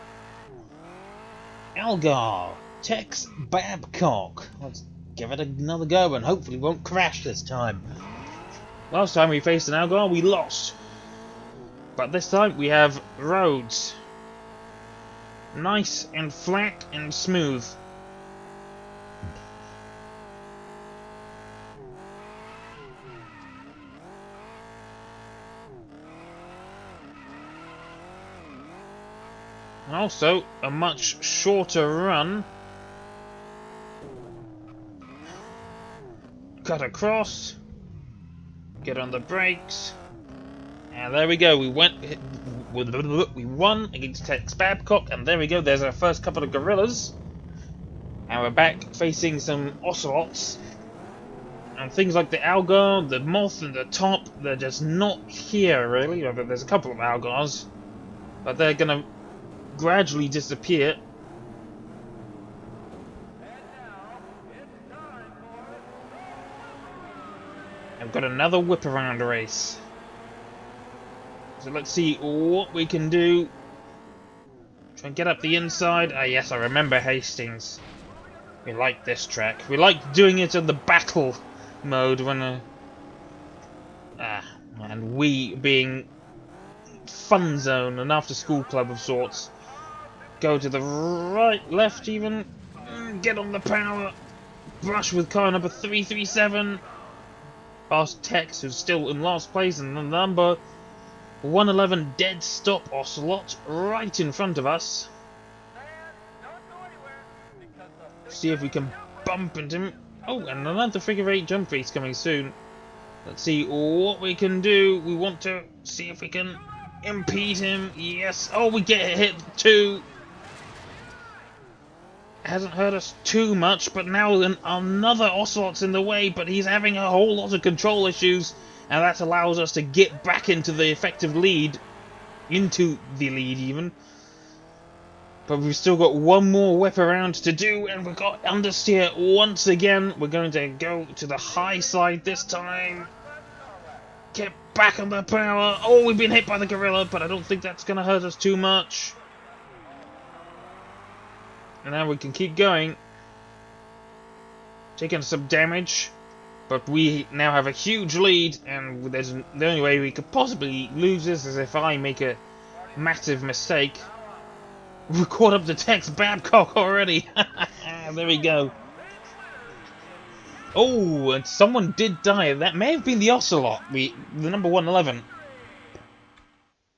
Speaker 1: Algar. Tex Babcock. Let's give it another go and hopefully won't crash this time. Last time we faced an Algar, we lost. But this time we have roads. Nice and flat and smooth. And also, a much shorter run. Cut across. Get on the brakes. And there we go. We won against Tex Babcock. And there we go. There's our first couple of gorillas. And we're back facing some ocelots. And things like the algar, the moth, and the top, they're just not here, really. There's a couple of algars, but they're going to gradually disappear. I've got another whip around race. So let's see what we can do. Try and get up the inside. Ah, yes, I remember Hastings. We like this track. We like doing it in the battle mode when and we being fun zone, an after school club of sorts. Go to the right, left even, get on the power, brush with car number 337, past Tex, who's still in last place, and the number 111 dead stop Ocelot right in front of us. See if we can bump into him. Oh, and another figure 8 jump race coming soon. Let's see what we can do. We want to see if we can impede him. Yes. Oh, we get hit too. Hasn't hurt us too much, but now another Ocelot's in the way, but he's having a whole lot of control issues, and that allows us to get back into the effective lead. Into the lead, even. But we've still got one more whip around to do, and we've got understeer once again. We're going to go to the high side this time. Get back on the power. Oh, we've been hit by the gorilla, but I don't think that's going to hurt us too much. And now we can keep going. Taking some damage, but we now have a huge lead, and the only way we could possibly lose this is if I make a massive mistake. We're caught up to Tex Babcock already. There we go. Oh, and someone did die. That may have been the Ocelot, the number 111.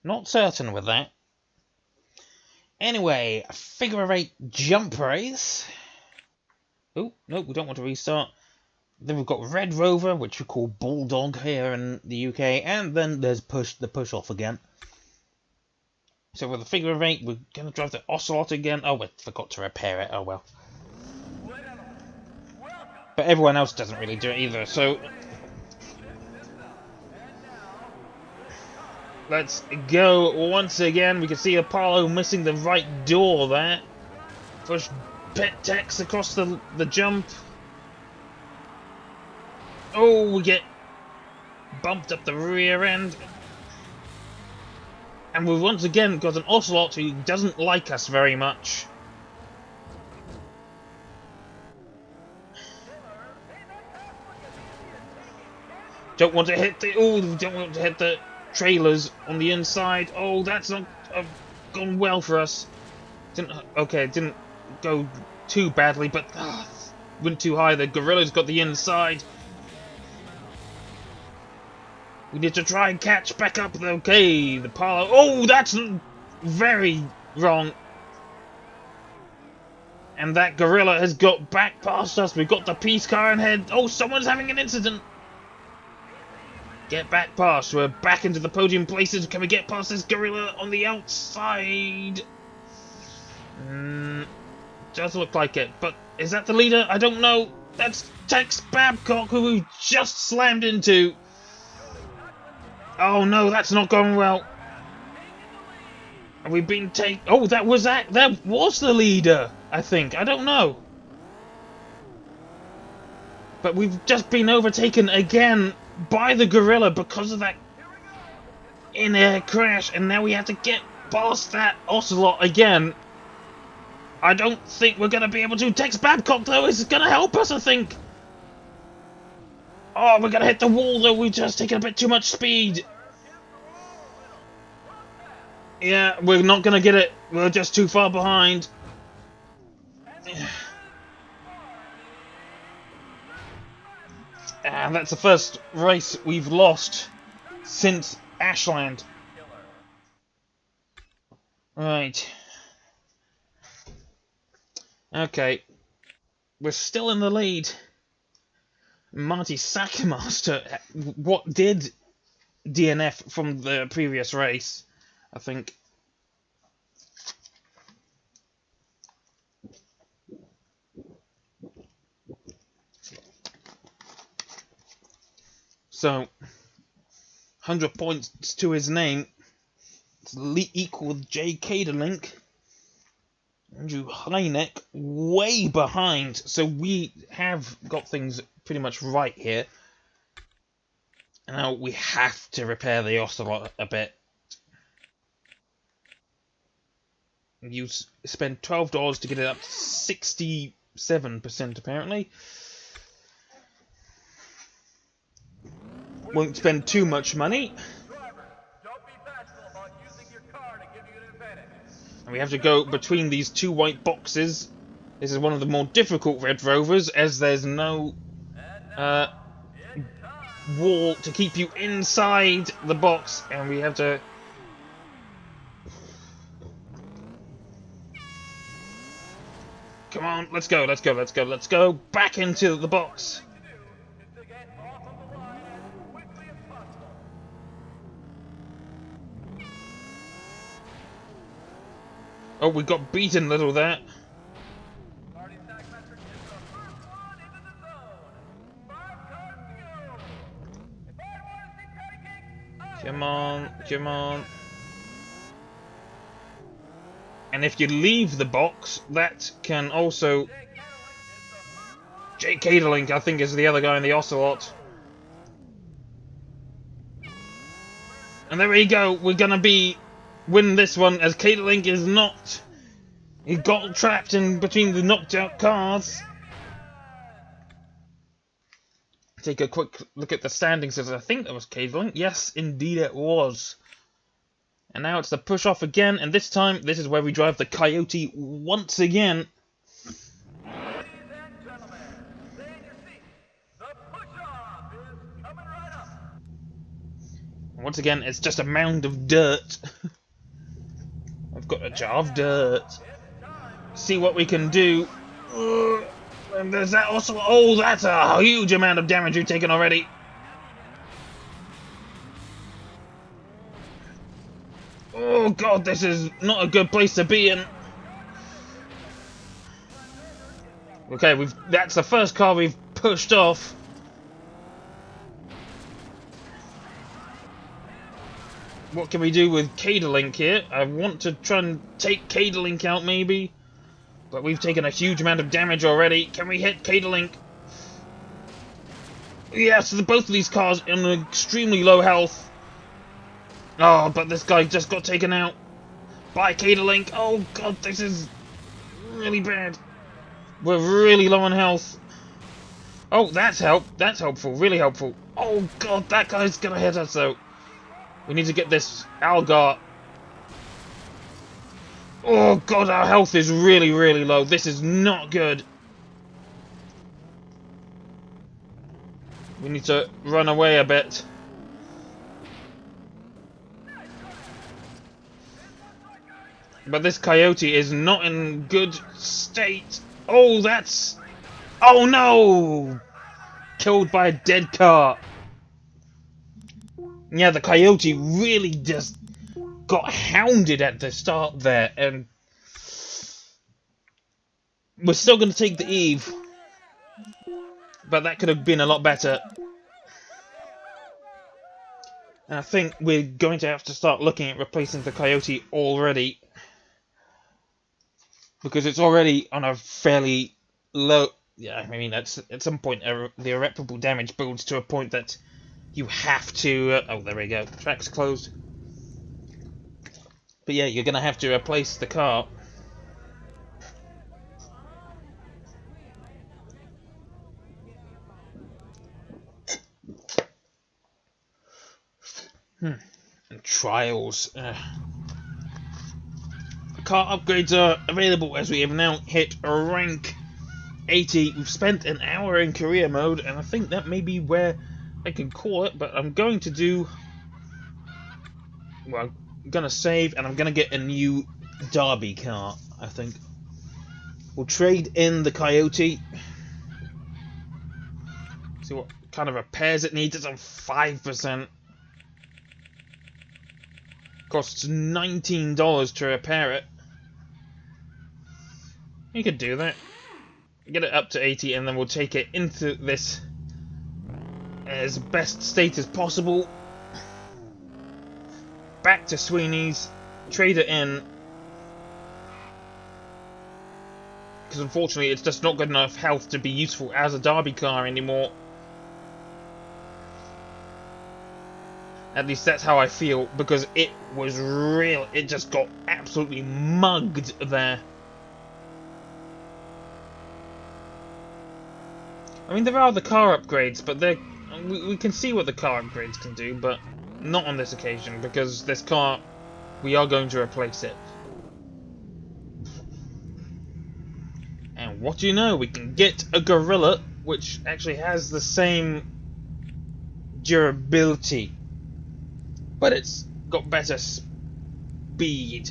Speaker 1: Not certain with that. Anyway, figure of 8 jump race. Oh, no, we don't want to restart. Then we've got Red Rover, which we call Bulldog here in the UK, and then there's the push off again. So with the figure of 8, we're going to drive the Ocelot again. Oh, we forgot to repair it. Oh, well. But everyone else doesn't really do it either, so... Let's go once again. We can see Apollo missing the right door there. Push Tex across the jump. Oh, we get bumped up the rear end. And we've once again got an Ocelot who doesn't like us very much. Don't want to hit the trailers on the inside. Oh, that's not gone well for us. Didn't go too badly, but went too high. The gorilla's got the inside. We need to try and catch back up. Okay, the Palo. Oh, that's very wrong. And that gorilla has got back past us. We've got the peace car ahead. Oh, someone's having an incident. Get back past. We're back into the podium places. Can we get past this gorilla on the outside? Does look like it. But is that the leader? I don't know. That's Tex Babcock, who we just slammed into. Oh no, that's not going well. Have we been taken? Oh, that was the leader, I think. I don't know. But we've just been overtaken again by the gorilla because of that in-air crash, and now we have to get past that Ocelot again. I don't think we're going to be able to. Tex Babcock, though, is going to help us, I think. Oh, we're going to hit the wall, though. We've just taken a bit too much speed. Yeah, we're not going to get it. We're just too far behind. And that's the first race we've lost since Ashland. Right. Okay, we're still in the lead. Marty Sackmaster, what did DNF from the previous race, I think. So, 100 points to his name. It's equal with Jay Caderlink. Andrew Hynek way behind. So we have got things pretty much right here. Now we have to repair the Oscillator a bit. You spend $12 to get it up to 67% apparently. Won't spend too much money. And we have to go between these two white boxes. This is one of the more difficult Red Rovers, as there's no wall to keep you inside the box, and we have to... Come on, let's go, let's go, let's go, let's go back into the box. Oh, we got beaten a little there. Come on, come on. And if you leave the box, that can also... Jay Caderlink, I think, is the other guy in the Ocelot. And there we go, we're gonna win this one, as Caderlink is not... He got trapped in between the knocked out cars. Take a quick look at the standings, as I think that was Caderlink. Yes, indeed it was. And now it's the push off again, and this time, this is where we drive the Coyote once again.
Speaker 2: Ladies and gentlemen, stay in your seats. The push-off is coming right up.
Speaker 1: Once again, it's just a mound of dirt. I've got a jar of dirt. See what we can do. And there's that also. Oh, that's a huge amount of damage you've taken already. Oh god, this is not a good place to be in. Okay, that's the first car we've pushed off. What can we do with Caderlink here? I want to try and take Caderlink out maybe. But we've taken a huge amount of damage already. Can we hit Caderlink? Yes, both of these cars in extremely low health. Oh, but this guy just got taken out by Caderlink. Oh god, this is really bad. We're really low on health. Oh, that's helpful, really helpful. Oh god, that guy's gonna hit us though. We need to get this Algar. Oh god, our health is really, really low. This is not good. We need to run away a bit. But this Coyote is not in good state. Oh, that's... Oh no! Killed by a dead car. Yeah, the Coyote really just got hounded at the start there, and we're still going to take the Eve, but that could have been a lot better. And I think we're going to have to start looking at replacing the Coyote already, because it's already on a fairly low... Yeah, I mean, at some point the irreparable damage builds to a point that you have to... oh, there we go. Track's closed. But yeah, you're going to have to replace the car. And trials. Car upgrades are available as we have now hit rank 80. We've spent an hour in career mode, and I think that may be where I can call it, but I'm going to do... Well, I'm going to save, and I'm going to get a new Derby car, I think. We'll trade in the Coyote. See what kind of repairs it needs. It's on 5%. Costs $19 to repair it. You could do that. Get it up to 80 and then we'll take it into this as best state as possible. Back to Sweeney's. Trade it in. Because unfortunately it's just not good enough health to be useful as a derby car anymore. At least that's how I feel, because it was real. It just got absolutely mugged there. I mean, there are the car upgrades, but we can see what the car upgrades can do, but not on this occasion, because this car, we are going to replace it. And what do you know? We can get a Gorilla, which actually has the same durability, but it's got better speed.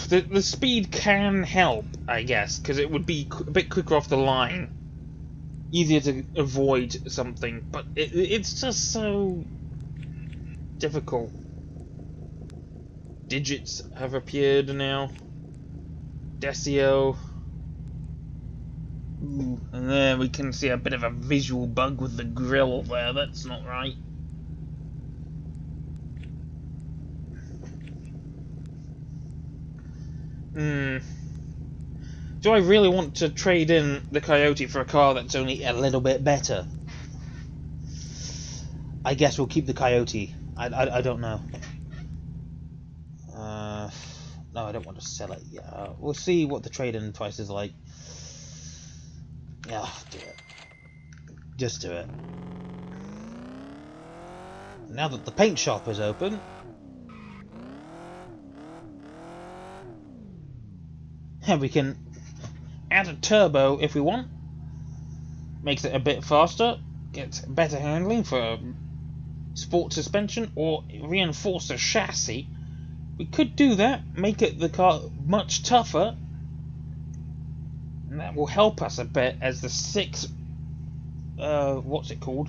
Speaker 1: The speed can help, I guess, because it would be a bit quicker off the line, easier to avoid something, but it's just so difficult. Digits have appeared now. Decio. Ooh, and there we can see a bit of a visual bug with the grill there. That's not right. Do I really want to trade in the Coyote for a car that's only a little bit better? I guess we'll keep the Coyote. I don't know. No, I don't want to sell it. Yeah, we'll see what the trade-in price is like. Yeah, do it. Just do it. Now that the paint shop is open, and we can add a turbo if we want. Makes it a bit faster, gets better handling for sport suspension, or reinforce the chassis. We could do that, make it the car much tougher, and that will help us a bit as the 6 what's it called?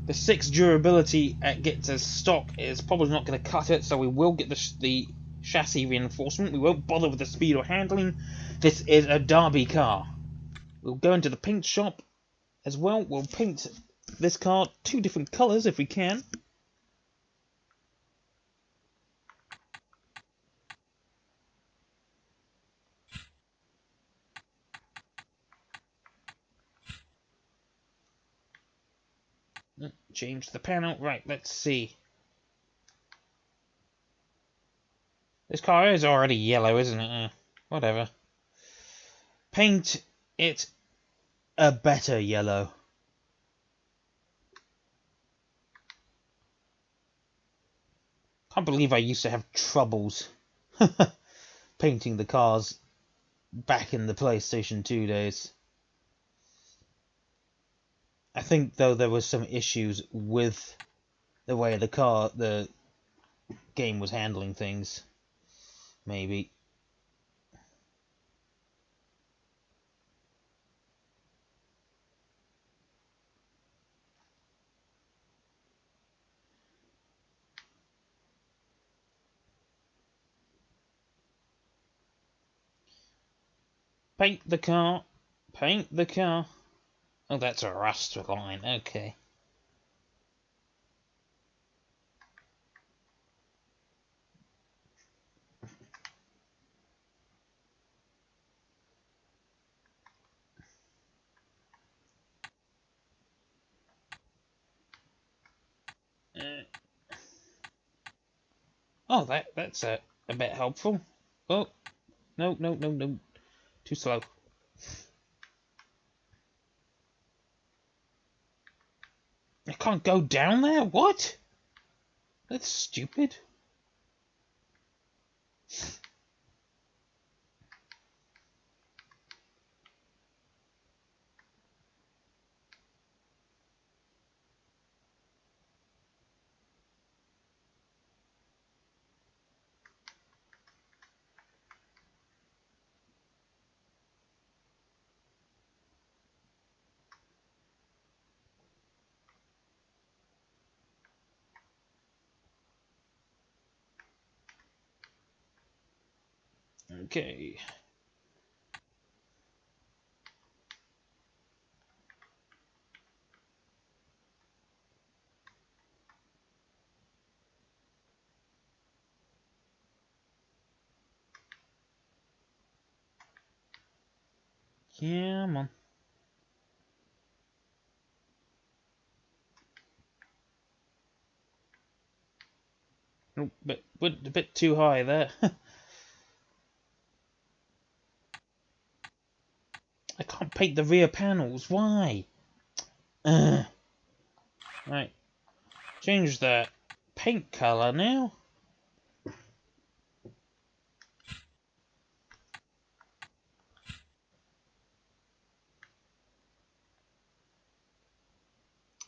Speaker 1: The 6 durability gets as stock is probably not going to cut it, so we will get the chassis reinforcement. We won't bother with the speed or handling. This is a derby car. We'll go into the paint shop as well. We'll paint this car 2 different colours if we can. Change the panel. Right, let's see. This car is already yellow, isn't it? Whatever. Paint it a better yellow. Can't believe I used to have troubles painting the cars back in the PlayStation 2 days. I think, though, there was some issues with the way the game was handling things. Maybe. Paint the car. Paint the car. Oh, that's a rust line. Okay. Oh, that's a bit helpful. Oh, no. Too slow. I can't go down there? What? That's stupid. Okay. Come on. Oh, went a bit too high there. I can't paint the rear panels. Why? Right. Change that paint color now.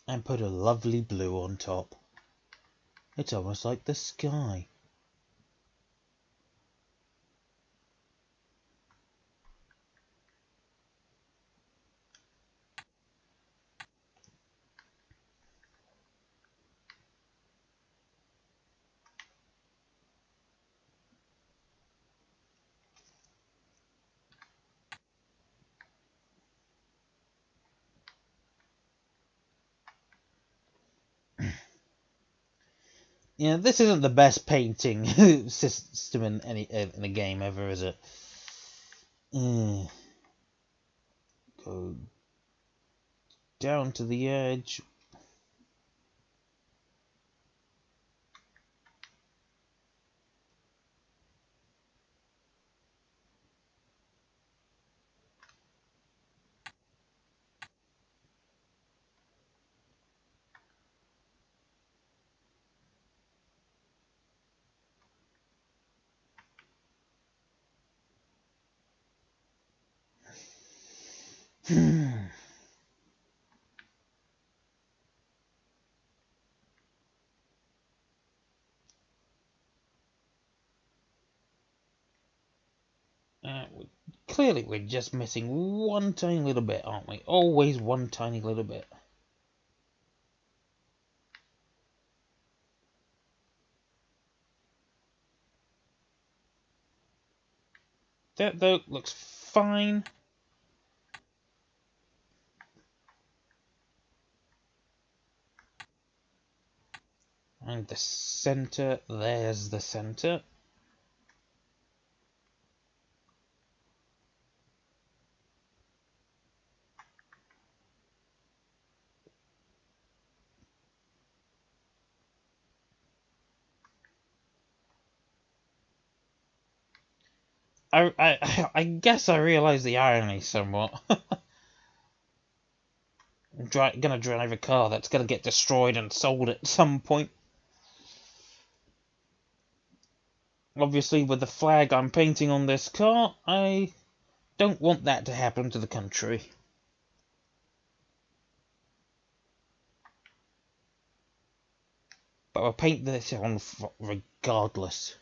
Speaker 1: And put a lovely blue on top. It's almost like the sky. Yeah, this isn't the best painting system in a game ever, is it? Go down to the edge. Clearly, we're just missing one tiny little bit, aren't we? Always one tiny little bit. That, though, looks fine. And the center, there's the center. I guess I realise the irony somewhat. I'm gonna drive a car that's gonna get destroyed and sold at some point. Obviously, with the flag I'm painting on this car, I don't want that to happen to the country. But I'll paint this on regardless.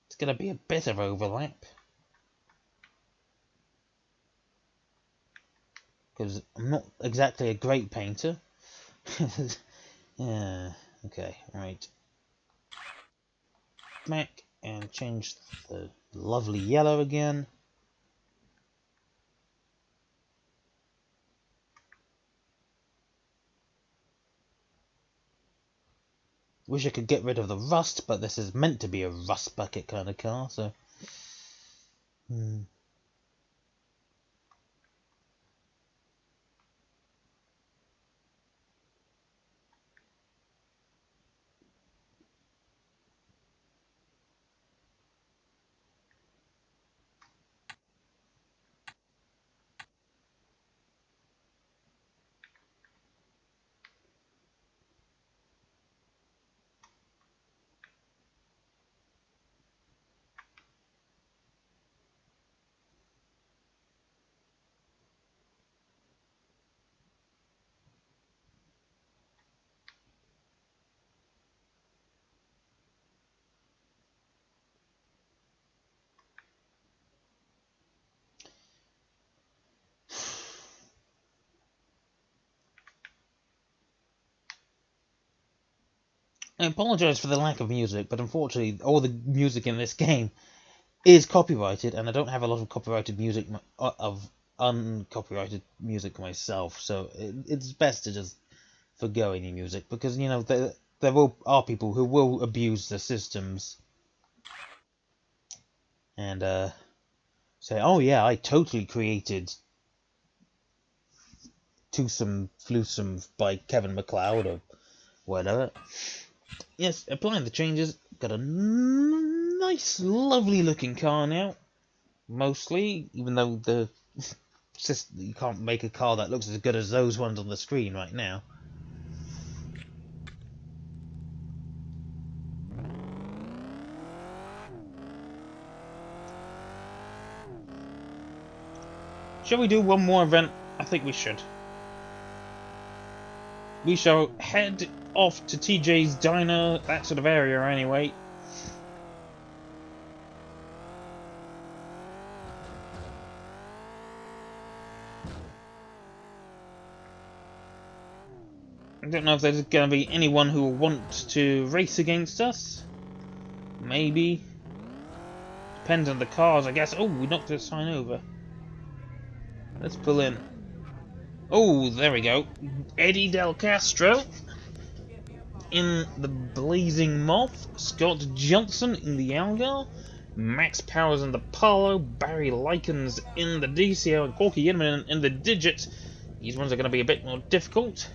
Speaker 1: It's gonna be a bit of overlap. Because I'm not exactly a great painter. Yeah, okay, right. Back and change the lovely yellow again. Wish I could get rid of the rust, but this is meant to be a rust bucket kind of car, so... I apologise for the lack of music, but unfortunately all the music in this game is copyrighted, and I don't have a lot of copyrighted music of uncopyrighted music myself, so it's best to just forgo any music, because you know there are people who will abuse the systems and say, oh yeah, I totally created Twosome Flusome by Kevin MacLeod or whatever. Yes, applying the changes, got a nice lovely looking car now, mostly, even though the you can't make a car that looks as good as those ones on the screen right now. Shall we do one more event? I think we should. We shall head off to TJ's Diner, that sort of area anyway. I don't know if there's going to be anyone who will want to race against us. Maybe. Depends on the cars, I guess. Oh, we knocked the sign over. Let's pull in. Oh, there we go. Eddie Del Castro in the Blazing Moth. Scott Johnson in the Algar. Max Powers in the Polo. Barry Likens in the DCO. And Corky Inman in the Digit. These ones are going to be a bit more difficult.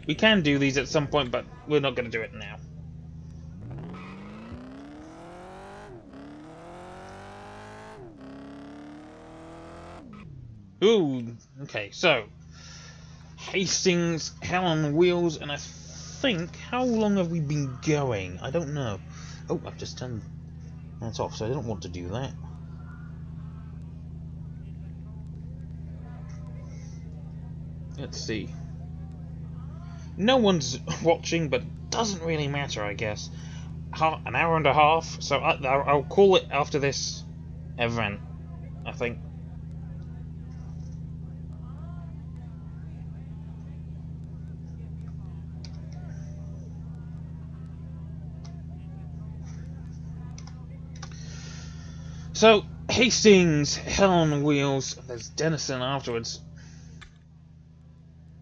Speaker 1: We can do these at some point, but we're not going to do it now. Ooh, okay, so Hastings, Hell on Wheels, and I think, how long have we been going? I don't know. Oh, I've just turned that off, so I don't want to do that. Let's see. No one's watching, but it doesn't really matter, I guess. An hour and a half, so I'll call it after this event, I think. So, Hastings, Hell on Wheels, there's Denison afterwards.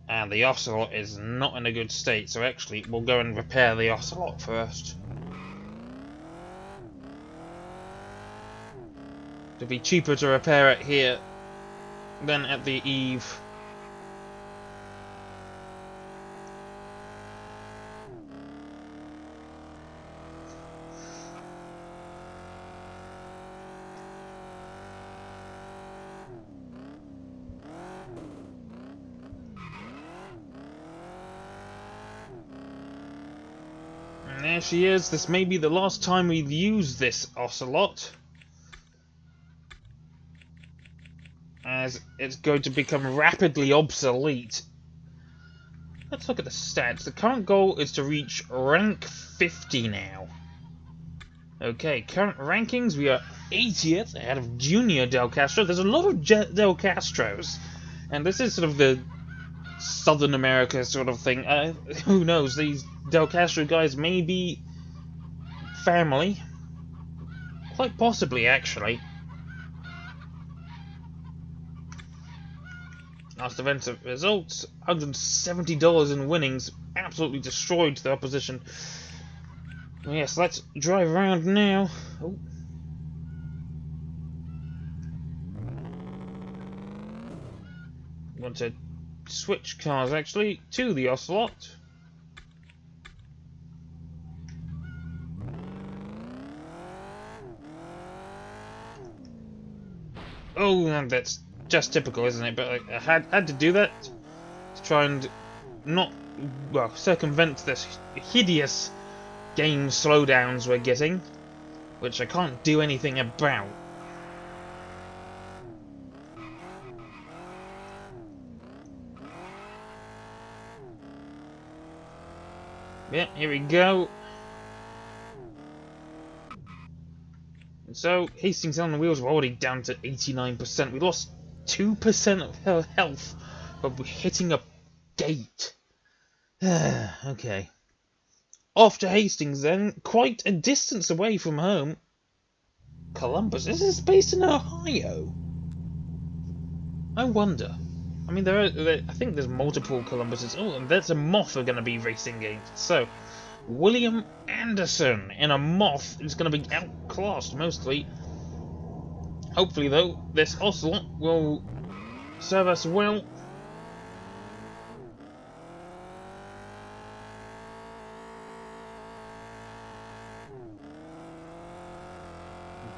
Speaker 1: And the Ocelot is not in a good state, so actually we'll go and repair the Ocelot first. It'd be cheaper to repair it here than at the Eve. And there she is. This may be the last time we've used this Ocelot, as it's going to become rapidly obsolete. Let's look at the stats. The current goal is to reach rank 50 now. Okay, current rankings, we are 80th ahead of Junior Del Castro. There's a lot of Del Castros, and this is sort of the Southern America sort of thing. Who knows, these Del Castro guys may be family. Quite possibly, actually. Last event of results, $170 in winnings, absolutely destroyed the opposition. Yes, let's drive around now. Oh. Want to switch cars actually to the Ocelot. Oh, and that's just typical, isn't it? But I had to do that to try and not, well, circumvent this hideous game slowdowns we're getting, which I can't do anything about. Yeah, here we go. And so, Hastings on the wheels were already down to 89%. We lost 2% of her health, but we're hitting a gate. Okay. Off to Hastings then, quite a distance away from home. Columbus, is this based in Ohio? I wonder. I mean, I think there's multiple Columbuses. Oh, and there's a Moth we're going to be racing against. So, William Anderson in a Moth is going to be outclassed mostly. Hopefully, though, this Ocelot will serve us well.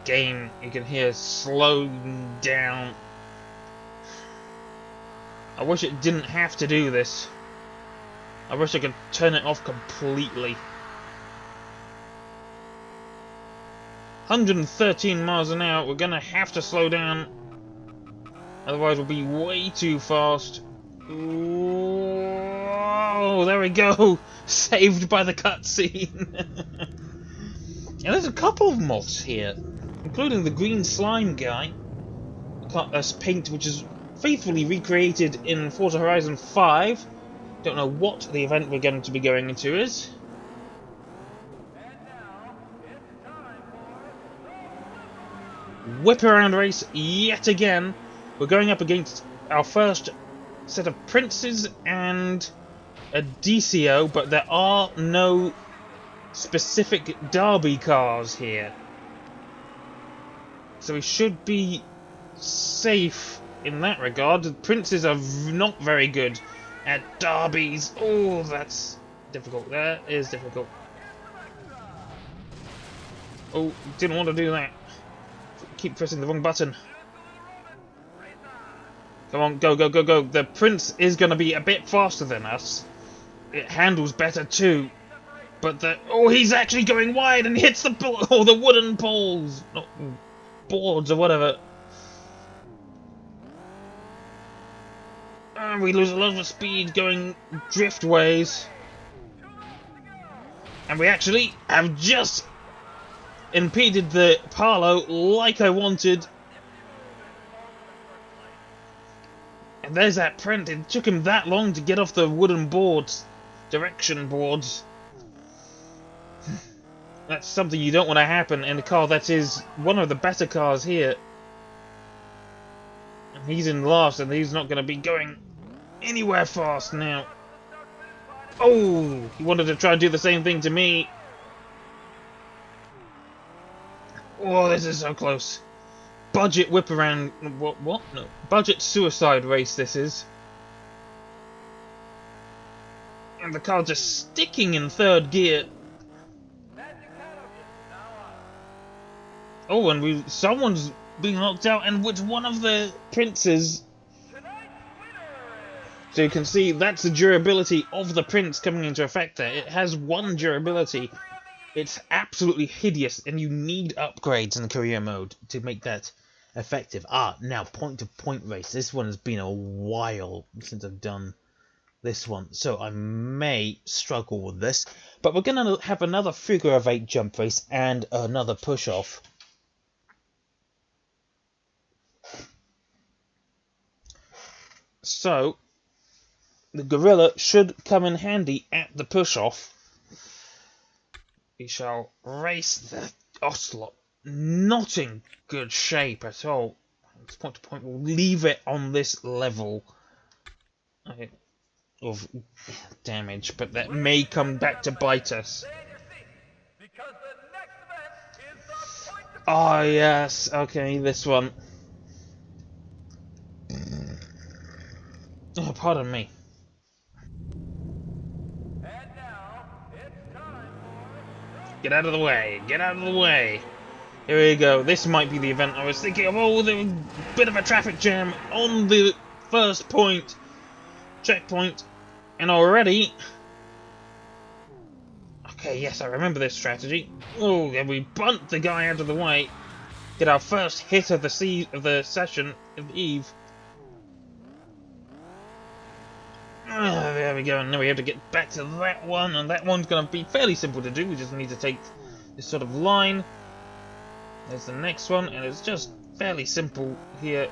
Speaker 1: Game, you can hear slowing down. I wish it didn't have to do this. I wish I could turn it off completely. 113 miles an hour, we're gonna have to slow down. Otherwise we'll be way too fast. Oh, there we go! Saved by the cutscene. And there's a couple of moths here, including the green slime guy. Paint which is faithfully recreated in Forza Horizon 5. Don't know what the event we're going to be going into is. Whip around race yet again. We're going up against our first set of Princes and a DCO, but there are no specific derby cars here. So we should be safe in that regard. The Princes are not very good at derbies. Oh, that's difficult. That is difficult. Oh, didn't want to do that. Keep pressing the wrong button. Come on, go, go, go, go. The Prince is going to be a bit faster than us. It handles better too. But oh, he's actually going wide and hits the wooden poles. Not boards or whatever. We lose a lot of speed going drift ways. And we actually have just impeded the Parlo like I wanted. And there's that print. It took him that long to get off the wooden boards, direction boards. That's something you don't want to happen in a car that is one of the better cars here. And he's in last, and he's not going to be going anywhere fast now. Oh, he wanted to try and do the same thing to me. Oh, this is so close. Budget whip around. What? No. Budget suicide race, this is. And the car just sticking in third gear. Oh, and someone's being knocked out, and it's one of the Princes. So you can see that's the durability of the Prince coming into effect there. It has one durability. It's absolutely hideous, and you need upgrades in career mode to make that effective. Now point-to-point race. This one has been a while since I've done this one, so I may struggle with this. But we're going to have another figure of 8 jump race and another push-off. So the Gorilla should come in handy at the push-off. We shall race the Ocelot. Not in good shape at all. It's point to point. We'll leave it on this level of damage, but that may come back to bite us. Oh yes, okay, this one. Oh, pardon me. Get out of the way! Get out of the way! Here we go. This might be the event I was thinking of. Oh, there was a bit of a traffic jam on the first point. Checkpoint. And already... Okay, yes, I remember this strategy. Oh, and we bunt the guy out of the way. Get our first hit of the session, of the eve. There we go, and now we have to get back to that one, and that one's going to be fairly simple to do. We just need to take this sort of line. There's the next one, and it's just fairly simple here.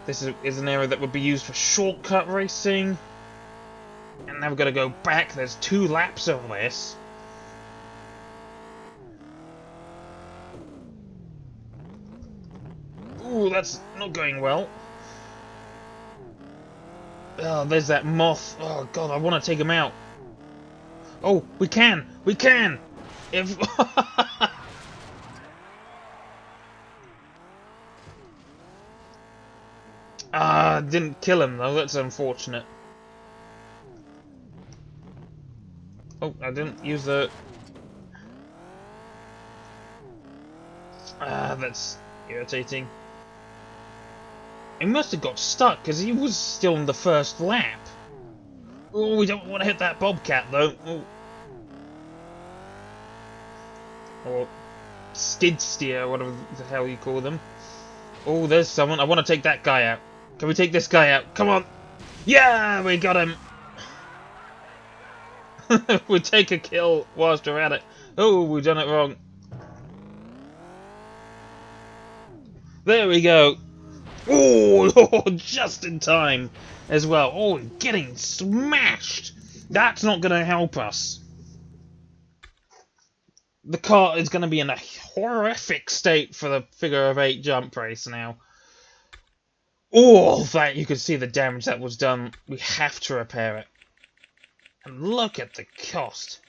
Speaker 1: This is an area that would be used for shortcut racing. And now we've got to go back. There's 2 laps of this. Ooh, that's not going well. Oh, there's that moth. Oh, God, I want to take him out. Oh, we can! We can! If... Ah, didn't kill him, though. That's unfortunate. Oh, I didn't use the... Ah, that's irritating. He must have got stuck, because he was still in the first lap. Oh, we don't want to hit that bobcat, though. Oh. Or skid steer, whatever the hell you call them. Oh, there's someone. I want to take that guy out. Can we take this guy out? Come on. Yeah, we got him. We take a kill whilst we're at it. Oh, we've done it wrong. There we go. Oh, just in time as well. Oh, getting smashed. That's not going to help us. The car is going to be in a horrific state for the figure of 8 jump race now. Oh, that you can see the damage that was done. We have to repair it. And look at the cost.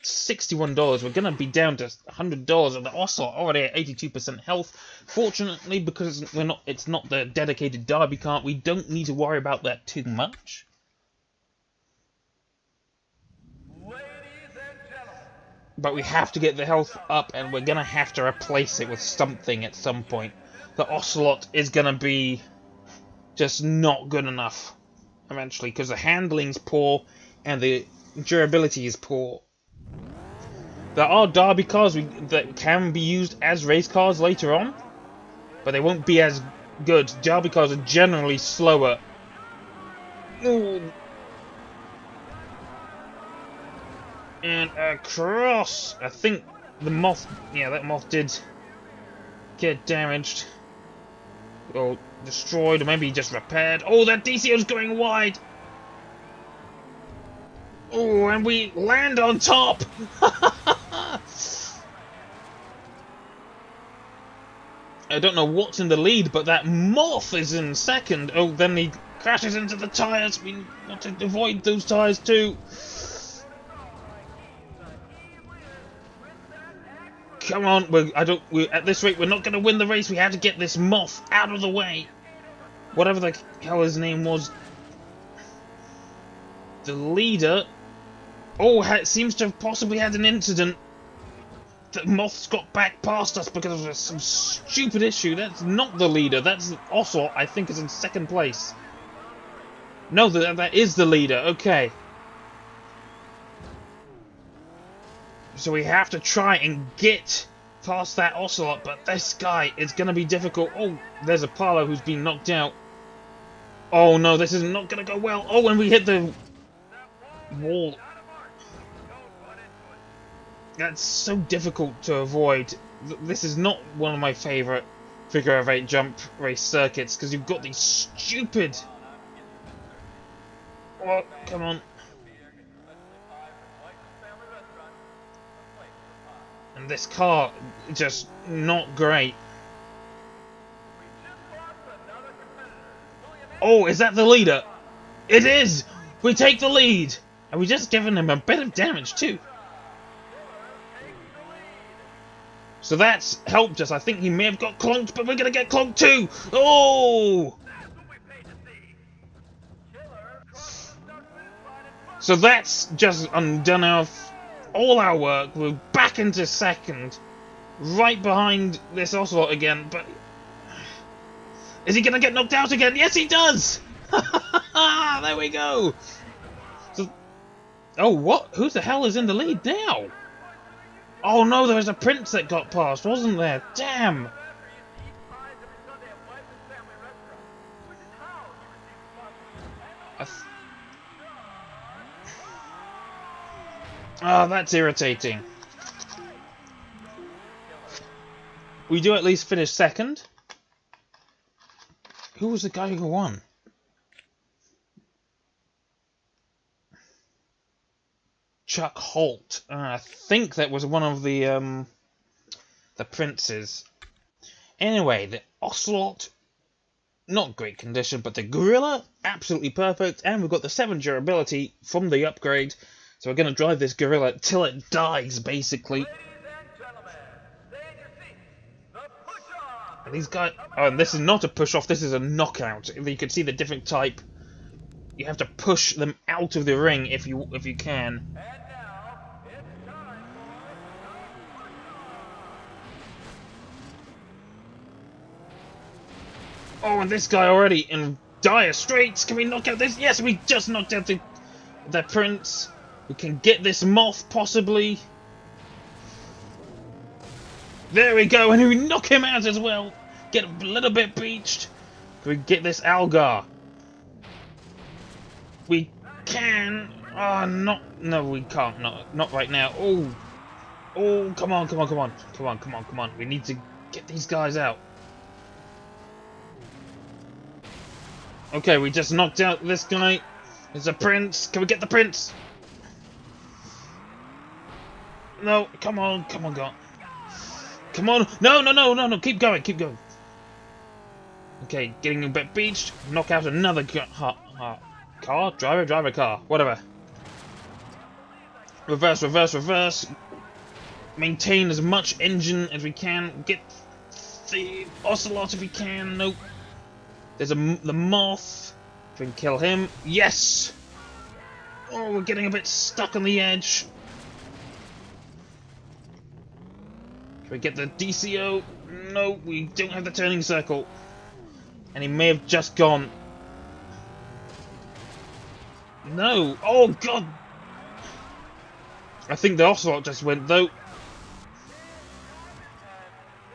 Speaker 1: $61. We're going to be down to $100, and the Oscillator already at 82% health. Fortunately, because it's not the dedicated derby cart, we don't need to worry about that too much. But we have to get the health up, and we're going to have to replace it with something at some point. The Ocelot is going to be just not good enough eventually, because the handling's poor and the durability is poor. There are derby cars that can be used as race cars later on, but they won't be as good. Derby cars are generally slower. Ooh. And across. I think the moth. Yeah, that moth did get damaged. Or destroyed, or maybe just repaired. Oh, that DCO's going wide! Oh, and we land on top! I don't know what's in the lead, but that moth is in second. Oh, then he crashes into the tyres. We want to avoid those tyres too. Come on, at this rate, we're not going to win the race. We have to get this moth out of the way. Whatever the hell his name was. The leader. Oh, seems to have possibly had an incident. The moth's got back past us because of some stupid issue. That's not the leader. That's Ocelot, I think, is in second place. No, that is the leader. Okay. So we have to try and get past that Ocelot, but this guy is going to be difficult. Oh, there's a Apollo who's been knocked out. Oh no, this is not going to go well. Oh, and we hit the wall. That's so difficult to avoid. This is not one of my favourite figure of 8 jump race circuits, because you've got these stupid... Oh, come on. And this car, just not great. Oh, is that the leader? It is! We take the lead! And we just given him a bit of damage too. So that's helped us. I think he may have got clonked, but we're going to get clonked too! Oh! So that's just undone all our work. We're back into second, right behind this Ocelot again, but is he gonna get knocked out again? Yes, he does! There we go! So, oh, what? Who the hell is in the lead now? Oh no, there was a prince that got past, wasn't there? Damn! Oh, that's irritating. We do at least finish second. Who was the guy who won? Chuck Holt. I think that was one of the princes. Anyway, the Ocelot, not great condition, but the Gorilla, absolutely perfect, and we've got the 7 durability from the upgrade, so we're going to drive this Gorilla till it dies, basically.
Speaker 2: Ladies and gentlemen, stay in your seats. The push-off.
Speaker 1: And these guys, oh, and this is not a push-off, this is a knockout. You can see the different type. You have to push them out of the ring if you can.
Speaker 2: And now, it's time for
Speaker 1: Oh, and this guy already in dire straits. Can we knock out this? Yes, we just knocked out the prince. We can get this moth, possibly. There we go, and we knock him out as well. Get a little bit beached. Can we get this Algar? We can. Oh, no, we can't. Not right now. Oh, come on. We need to get these guys out. Okay, we just knocked out this guy. There's a prince. Can we get the prince? No, come on, God. Come on. No. Keep going. Okay, getting a bit beached. Knock out another car? Driver car. Whatever. Reverse. Maintain as much engine as we can. Get the Ocelot if we can. Nope. There's the moth. If we can kill him. Yes! Oh, we're getting a bit stuck on the edge. Can we get the DCO? No, we don't have the turning circle. And he may have just gone. No! Oh, God! I think the Ocelot just went, though.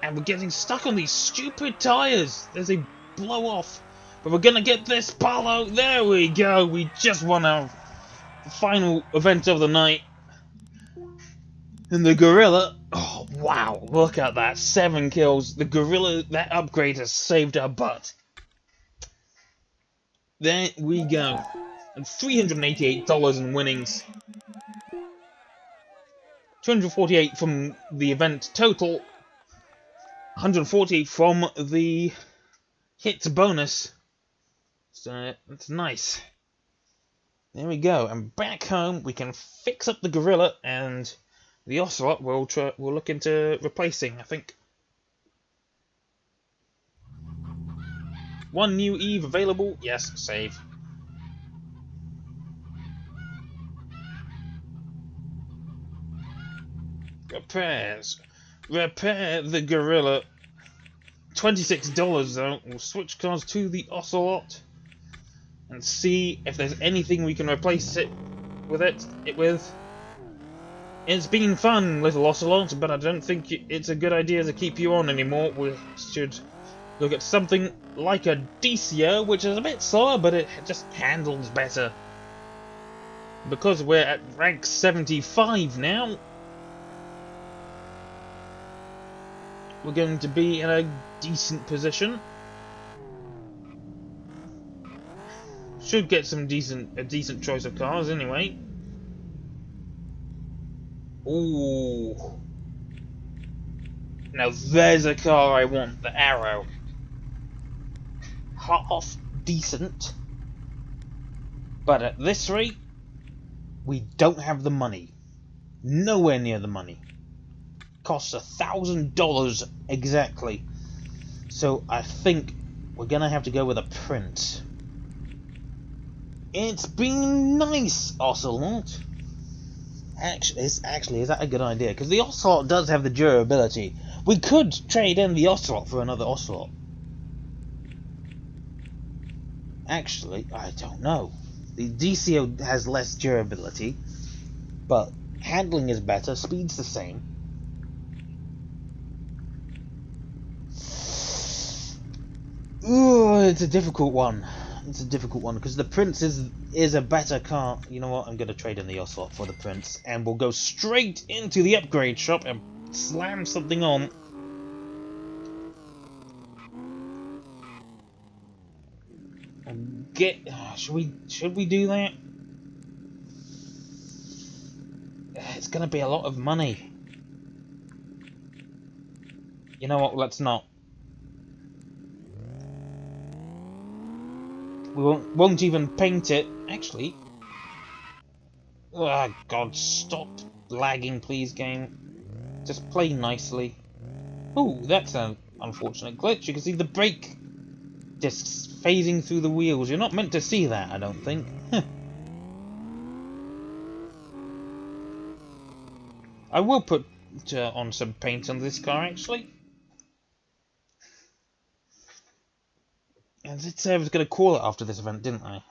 Speaker 1: And we're getting stuck on these stupid tyres. There's a blow off. But we're gonna get this Paulo. There we go. We just won our final event of the night. And the Gorilla. Oh, wow. Look at that. 7 kills. The Gorilla, that upgrade has saved our butt. There we go. And $388 in winnings. 248 from the event total. 140 from the hits bonus. So that's nice. There we go. And back home we can fix up the Gorilla, and the Ocelot we'll look into replacing, I think. One new Eve available. Yes, save. Repairs. Repair the Gorilla. $26 though. We'll switch cars to the Ocelot and see if there's anything we can replace it with. It's been fun, little Ocelot, but I don't think it's a good idea to keep you on anymore. We should look at something like a DCO, which is a bit slower, but it just handles better. Because we're at rank 75 now, we're going to be in a decent position. Should get a decent choice of cars anyway. Ooh. Now there's a car I want, the Arrow. Half decent. But at this rate, we don't have the money. Nowhere near the money. Costs $1,000 exactly. So I think we're gonna have to go with a Prince. It's been nice, Ocelot. Actually, is that a good idea? Because the Ocelot does have the durability. We could trade in the Ocelot for another Ocelot. Actually, I don't know. The DCO has less durability, but handling is better, speed's the same. Ooh, it's a difficult one. Because the Prince is a better car. You know what? I'm going to trade in the Ocelot for the Prince, and we'll go straight into the upgrade shop and slam something on. And should we do that? going to be a lot of money. You know what? Let's not. We won't even paint it. Actually. Oh, God. Stop lagging, please, game. Just play nicely. Oh, that's an unfortunate glitch. You can see the brake discs phasing through the wheels. You're not meant to see that, I don't think. I will put on some paint on this car, actually. I did say I was going to call it after this event, didn't I?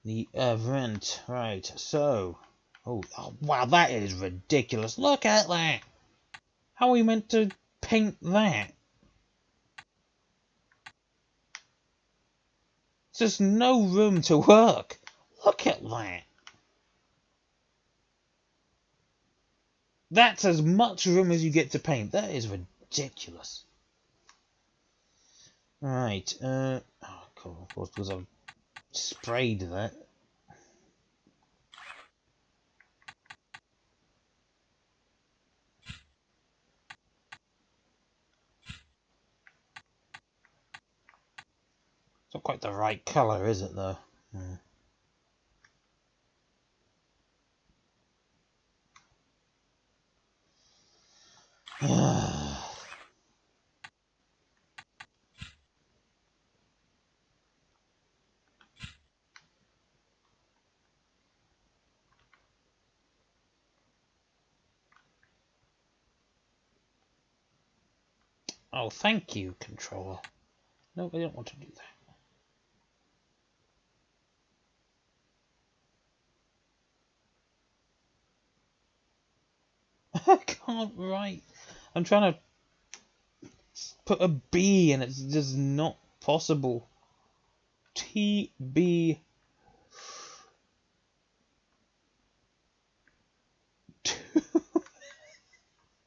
Speaker 1: The event, right, so... Oh, wow, that is ridiculous. Look at that! How are we meant to paint that? There's no room to work. Look at that. That's as much room as you get to paint. That is ridiculous. Right, oh, cool, of course, because I've sprayed that. It's not quite the right colour, is it, though? Oh, thank you, controller. No, I don't want to do that. I can't write. I'm trying to put a B and it's just not possible. TB.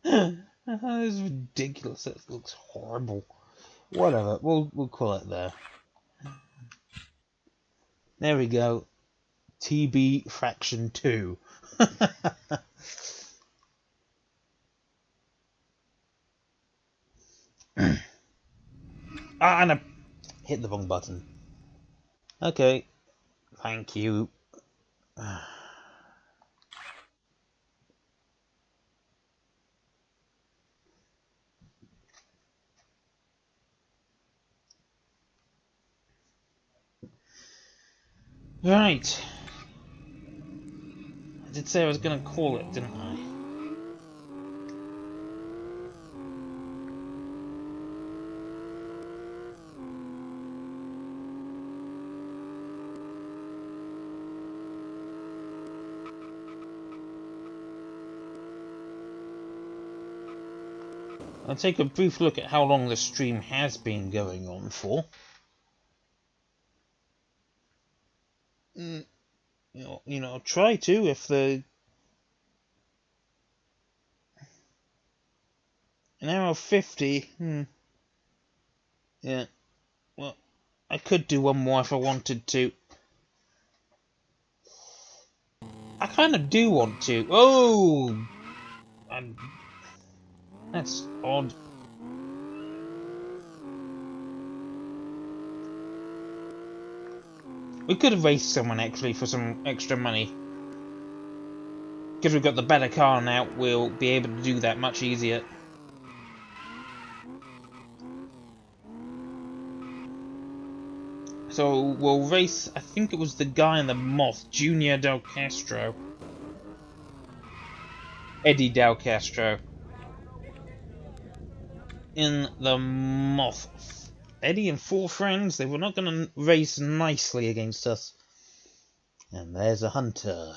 Speaker 1: That is ridiculous. That looks horrible. Whatever. We'll call it there. There we go. TB fraction 2. And I hit the wrong button. Okay. Thank you. Right. I did say I was going to call it, didn't I? I'll take a brief look at how long the stream has been going on for. You know, I'll try to if the... An hour 50, Yeah, well, I could do one more if I wanted to. I kind of do want to. Oh! That's odd. We could have raced someone actually for some extra money. Because we've got the better car now, we'll be able to do that much easier. So we'll race, I think it was the guy in the Moth, Junior Del Castro. Eddie Del Castro. In the Moth. Eddie and 4 friends, they were not going to race nicely against us. And there's a Hunter.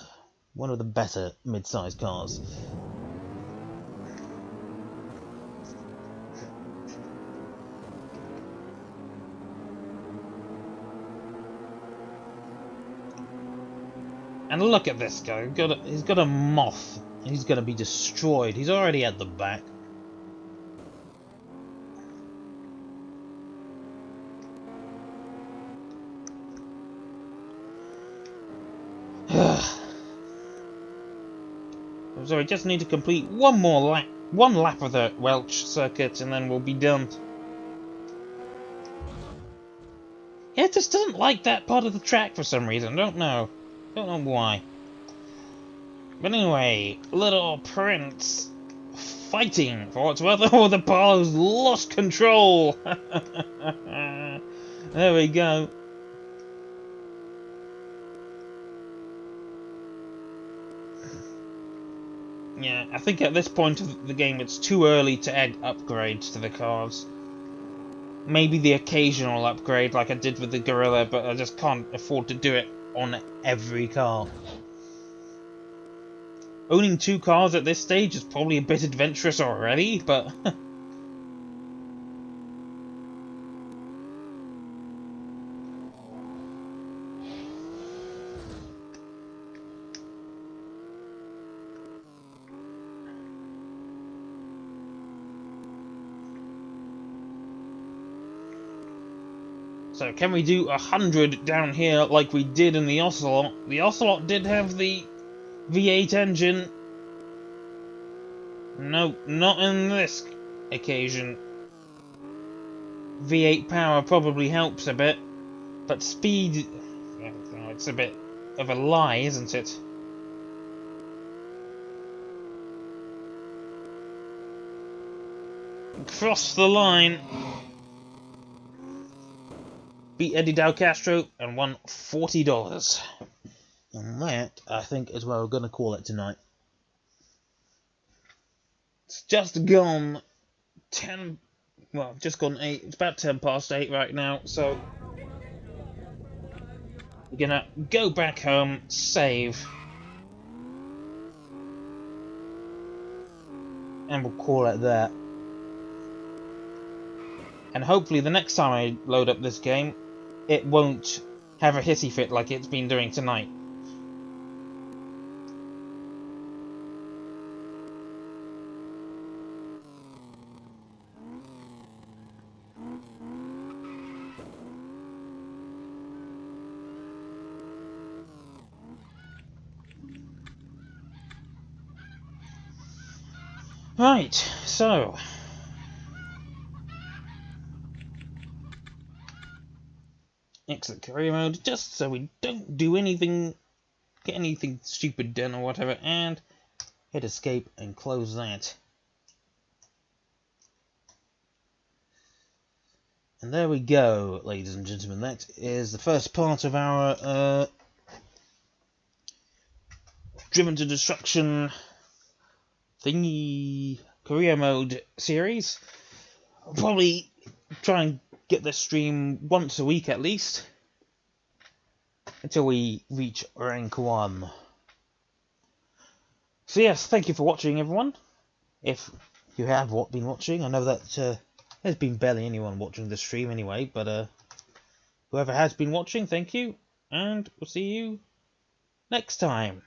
Speaker 1: One of the better mid-sized cars. And look at this guy. He's got a Moth. He's going to be destroyed. He's already at the back. So we just need to complete one lap of the Welch Circuit, and then we'll be done. Yeah, it just doesn't like that part of the track for some reason. Don't know why. But anyway, little Prince fighting for what's worth. Oh, the Apollo's lost control. There we go. Yeah, I think at this point of the game it's too early to add upgrades to the cars. Maybe the occasional upgrade like I did with the Gorilla, but I just can't afford to do it on every car. Owning 2 cars at this stage is probably a bit adventurous already, but... So can we do 100 down here like we did in the Ocelot? The Ocelot did have the V8 engine. No, not in this occasion. V8 power probably helps a bit, but speed... it's a bit of a lie, isn't it? Cross the line. Beat Eddie Del Castro and won $40. And that, I think, is where we're going to call it tonight. It's just gone 10... Well, just gone 8. It's about 10 past 8 right now, so... We're going to go back home, save. And we'll call it that. And hopefully the next time I load up this game, it won't have a hissy fit like it's been doing tonight. Right, so... exit career mode, just so we don't do anything, get anything stupid done or whatever, and hit escape and close that. And there we go, ladies and gentlemen, that is the first part of our Driven to Destruction thingy career mode series. I'll probably try and get this stream once a week at least, until we reach rank 1. So yes, thank you for watching, everyone. If you have been watching, I know that there's been barely anyone watching the stream anyway, but whoever has been watching, thank you, and we'll see you next time.